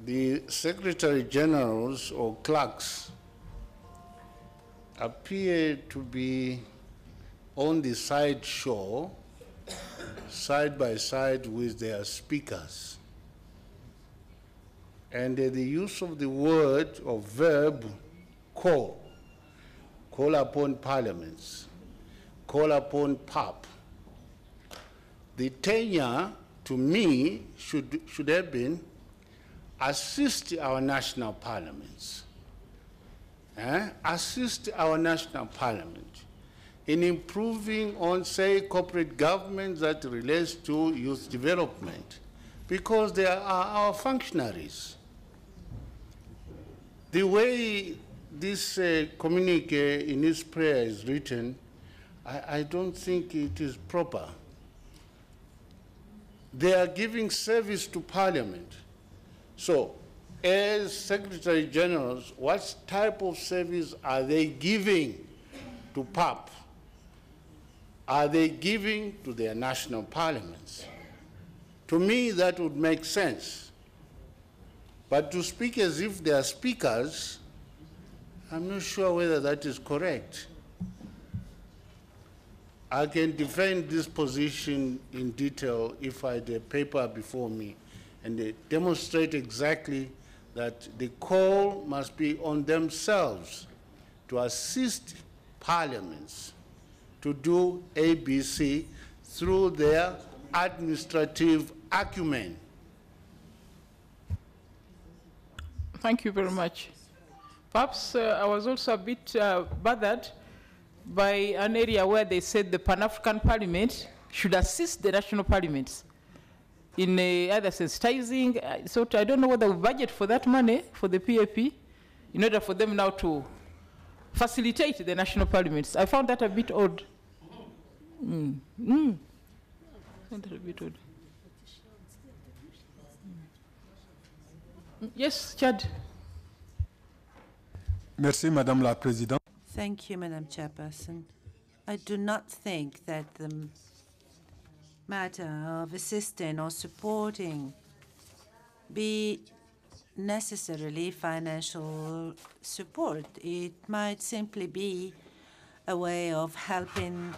the Secretary Generals or clerks appear to be on the side shore, side by side with their speakers. And the use of the word or verb call upon parliaments, call upon PAP. The tenure, to me, should have been assist our national parliaments. Assist our national parliament in improving on, say, corporate government that relates to youth development, because they are our functionaries. The way this communique in this prayer is written, I don't think it is proper. They are giving service to Parliament. So, as Secretary Generals, what type of service are they giving to PAP? Are they giving to their national parliaments? To me, that would make sense. But to speak as if they are speakers, I'm not sure whether that is correct. I can defend this position in detail if I had a paper before me and they demonstrate exactly that the call must be on themselves to assist parliaments to do ABC through their administrative acumen. Thank you very much. Perhaps I was also a bit bothered by an area where they said the Pan-African Parliament should assist the national parliaments in either sensitizing. So I don't know whether we budget for that money for the PAP in order for them now to facilitate the national parliaments. I found that a bit odd. I found that a bit odd. Yes, Chad. Merci, Madame la Présidente. Thank you, Madam Chairperson. I do not think that the matter of assisting or supporting be necessarily financial support. It might simply be a way of helping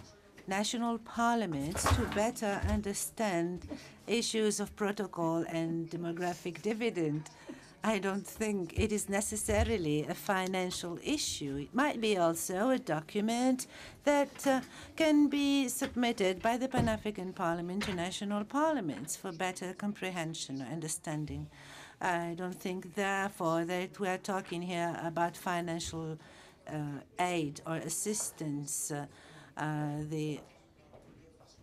national parliaments to better understand issues of protocol and demographic dividend. I don't think it is necessarily a financial issue. It might be also a document that can be submitted by the Pan-African Parliament to national parliaments for better comprehension or understanding. I don't think, therefore, that we are talking here about financial aid or assistance.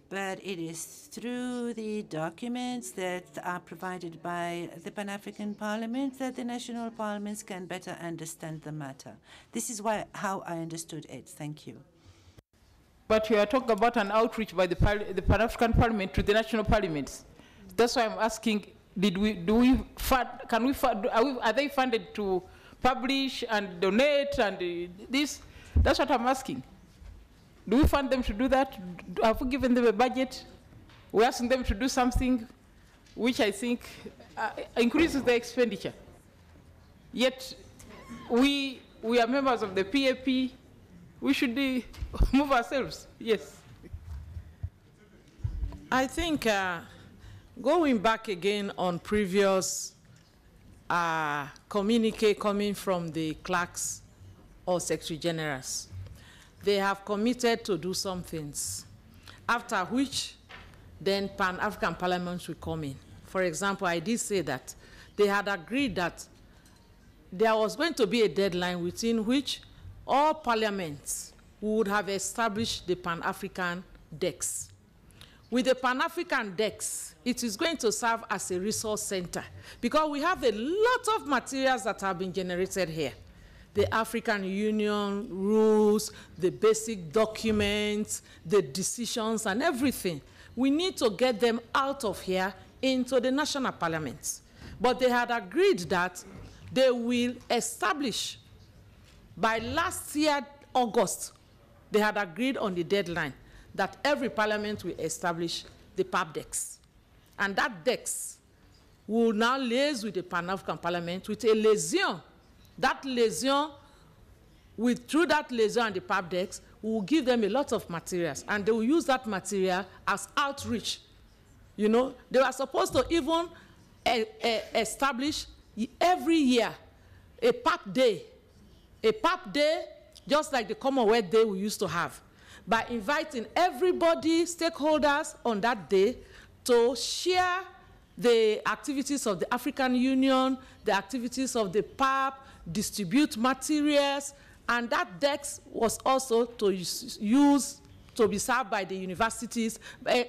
But it is through the documents that are provided by the Pan-African Parliament that the national parliaments can better understand the matter. This is how I understood it. Thank you. But you are talking about an outreach by the Pan-African Parliament to the national parliaments. That's why I'm asking, are they funded to publish and donate and this? That's what I'm asking. Do we fund them to do that? Have we given them a budget? We're asking them to do something which I think increases the expenditure. Yet we are members of the PAP. We should move ourselves. Yes. I think going back again on previous communique coming from the clerks or secretary generals, they have committed to do some things, after which then Pan-African parliaments will come in. For example, I did say that they had agreed that there was going to be a deadline within which all parliaments would have established the Pan-African DEX. With the Pan-African DEX, it is going to serve as a resource center because we have a lot of materials that have been generated here. The African Union rules, the basic documents, the decisions and everything. We need to get them out of here into the national parliaments. But they had agreed that they will establish, by last year, August, they had agreed on the deadline that every parliament will establish the PAP DEX. And that DEX will now liaise with the Pan-African Parliament with a liaison. That liaison, through that liaison and the PAP DEX, will give them a lot of materials, and they will use that material as outreach. You know, they were supposed to even establish every year a PAP day, just like the Commonwealth Day we used to have, by inviting everybody, stakeholders on that day, to share the activities of the African Union, the activities of the PAP, distribute materials, and that DEX was also to use to be served by the universities,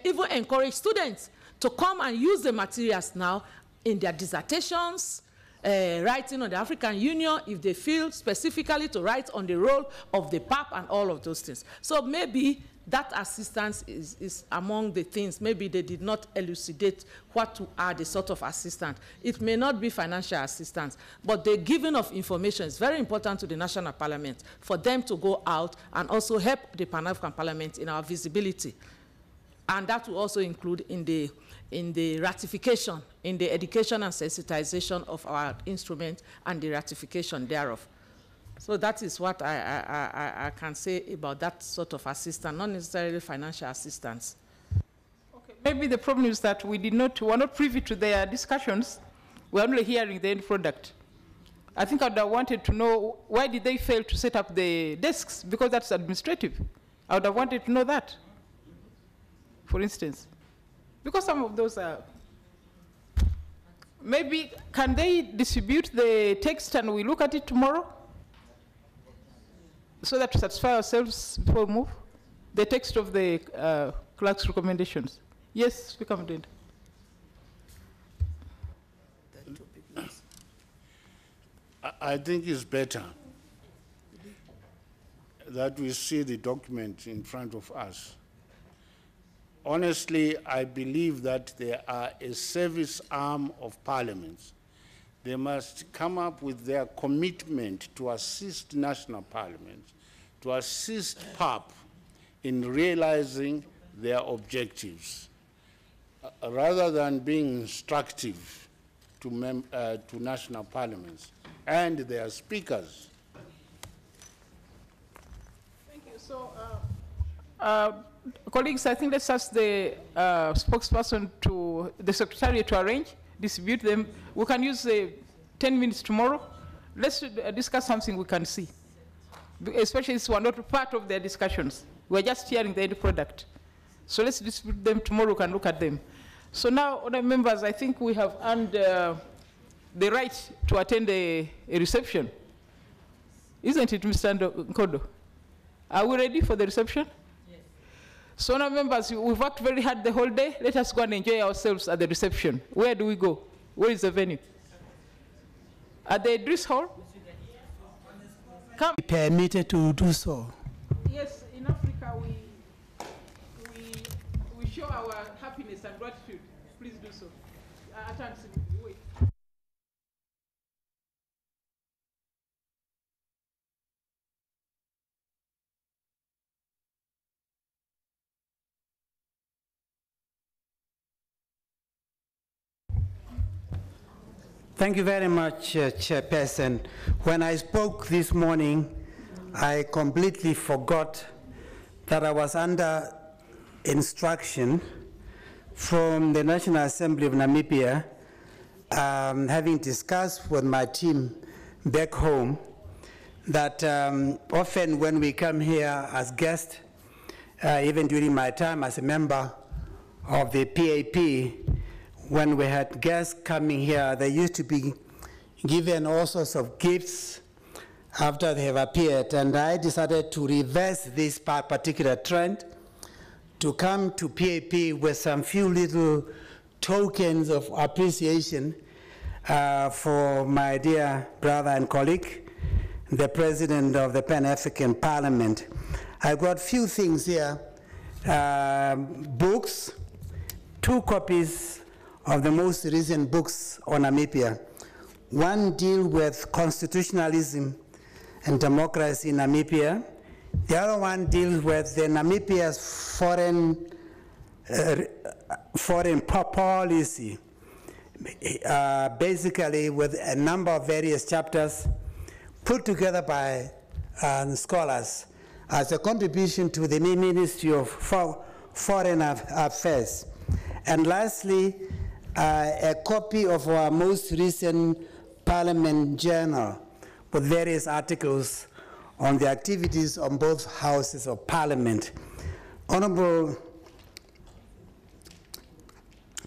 even encourage students to come and use the materials now in their dissertations, writing on the African Union, if they feel specifically to write on the role of the PAP and all of those things. So maybe that assistance is among the things. Maybe they did not elucidate what are the sort of assistance. It may not be financial assistance, but the giving of information is very important to the national parliament for them to go out and also help the Pan-African Parliament in our visibility. And that will also include in the in the ratification, in the education and sensitization of our instrument and the ratification thereof. So that is what I can say about that sort of assistance, not necessarily financial assistance. Okay. Maybe the problem is that we're not privy to their discussions. We're only hearing the end product. I think I would have wanted to know why did they fail to set up the desks, because that's administrative. I would have wanted to know that, for instance. Because some of those are, maybe can they distribute the text and we look at it tomorrow? So that to satisfy ourselves before we move? The text of the clerk's recommendations. Yes, Speaker Mudende. I think it's better that we see the document in front of us. Honestly, I believe that they are a service arm of parliaments. They must come up with their commitment to assist national parliaments, to assist PAP in realizing their objectives, rather than being instructive to national parliaments and their speakers. Thank you. So, colleagues, I think let's ask the spokesperson to the Secretariat to arrange, distribute them. We can use 10 minutes tomorrow. Let's discuss something we can see, especially since we're not part of their discussions. We're just hearing the end product. So let's distribute them tomorrow, we can look at them. So now, other members, I think we have earned the right to attend a reception. Isn't it, Mr. Nkodo? Are we ready for the reception? Yes. So now, members, we've worked very hard the whole day. Let us go and enjoy ourselves at the reception. Where do we go? Where is the venue? At the Idris Hall? Come. Permitted to do so. Yes, in Africa, we show our happiness and gratitude. Please do so. Wait. Thank you very much, Chairperson. When I spoke this morning, I completely forgot that I was under instruction from the National Assembly of Namibia, having discussed with my team back home, that often when we come here as guests, even during my time as a member of the PAP, when we had guests coming here, they used to be given all sorts of gifts after they have appeared. And I decided to reverse this particular trend, to come to PAP with some few little tokens of appreciation for my dear brother and colleague, the President of the Pan-African Parliament. I've got few things here, books, 2 copies of the most recent books on Namibia. One deals with constitutionalism and democracy in Namibia. The other one deals with the Namibia's foreign policy, basically with a number of various chapters put together by scholars as a contribution to the Ministry of Foreign Affairs. And lastly, a copy of our most recent Parliament Journal with various articles on the activities on both houses of Parliament. Honorable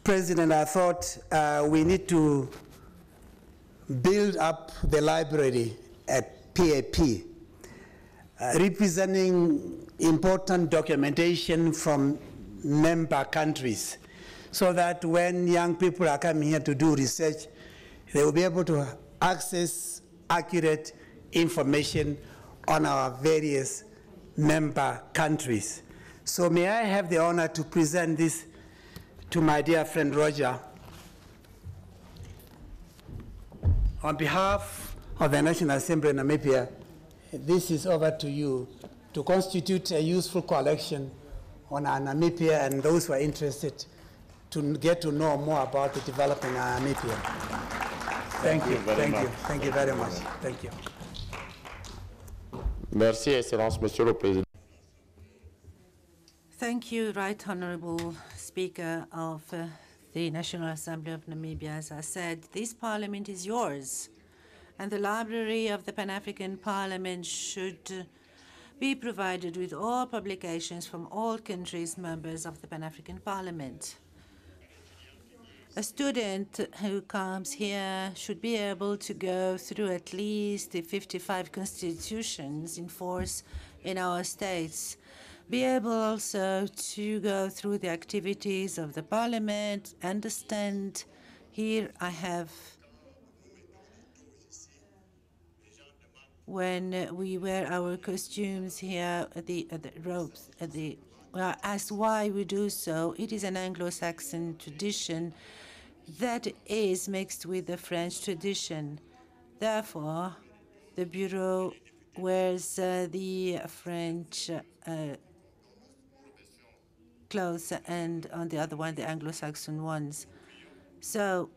President, I thought we need to build up the library at PAP, representing important documentation from member countries, so that when young people are coming here to do research, they will be able to access accurate information on our various member countries. So may I have the honor to present this to my dear friend Roger. On behalf of the National Assembly of Namibia, this is over to you to constitute a useful collection on our Namibia, and those who are interested to get to know more about the development in Namibia. Thank you very much. Thank you. Merci, Excellence, Monsieur le Président. Thank you, Right Honorable Speaker of the National Assembly of Namibia. As I said, this parliament is yours, and the library of the Pan-African Parliament should be provided with all publications from all countries members of the Pan-African Parliament. A student who comes here should be able to go through at least the 55 constitutions in force in our states, be able also to go through the activities of the parliament, understand. Here I have, when we wear our costumes here, the robes, we are asked why we do so. It is an Anglo-Saxon tradition that is mixed with the French tradition. Therefore, the Bureau wears the French clothes, and on the other one, the Anglo-Saxon ones. So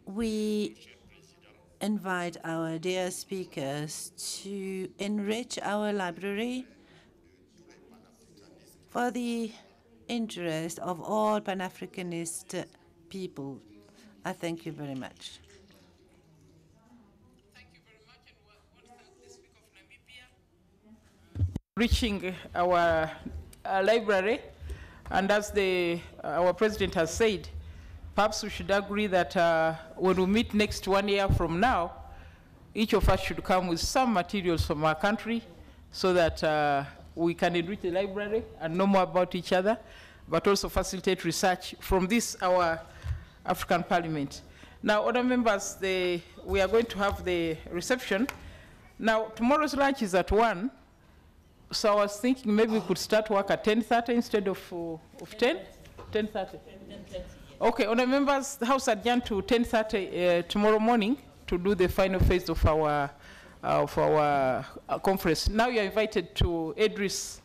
we invite our dear speakers to enrich our library for the interest of all Pan-Africanist people. I thank you very much. Reaching our library, and as our president has said, perhaps we should agree that when we meet next 1 year from now, each of us should come with some materials from our country so that we can enrich the library and know more about each other, but also facilitate research from this, our African Parliament. Now, other members, we are going to have the reception. Now, tomorrow's lunch is at 1. So I was thinking maybe we could start work at 10:30 instead of 10? 10:30. Okay, other members, the House adjourned to 10:30 tomorrow morning to do the final phase of our conference. Now you're invited to Edris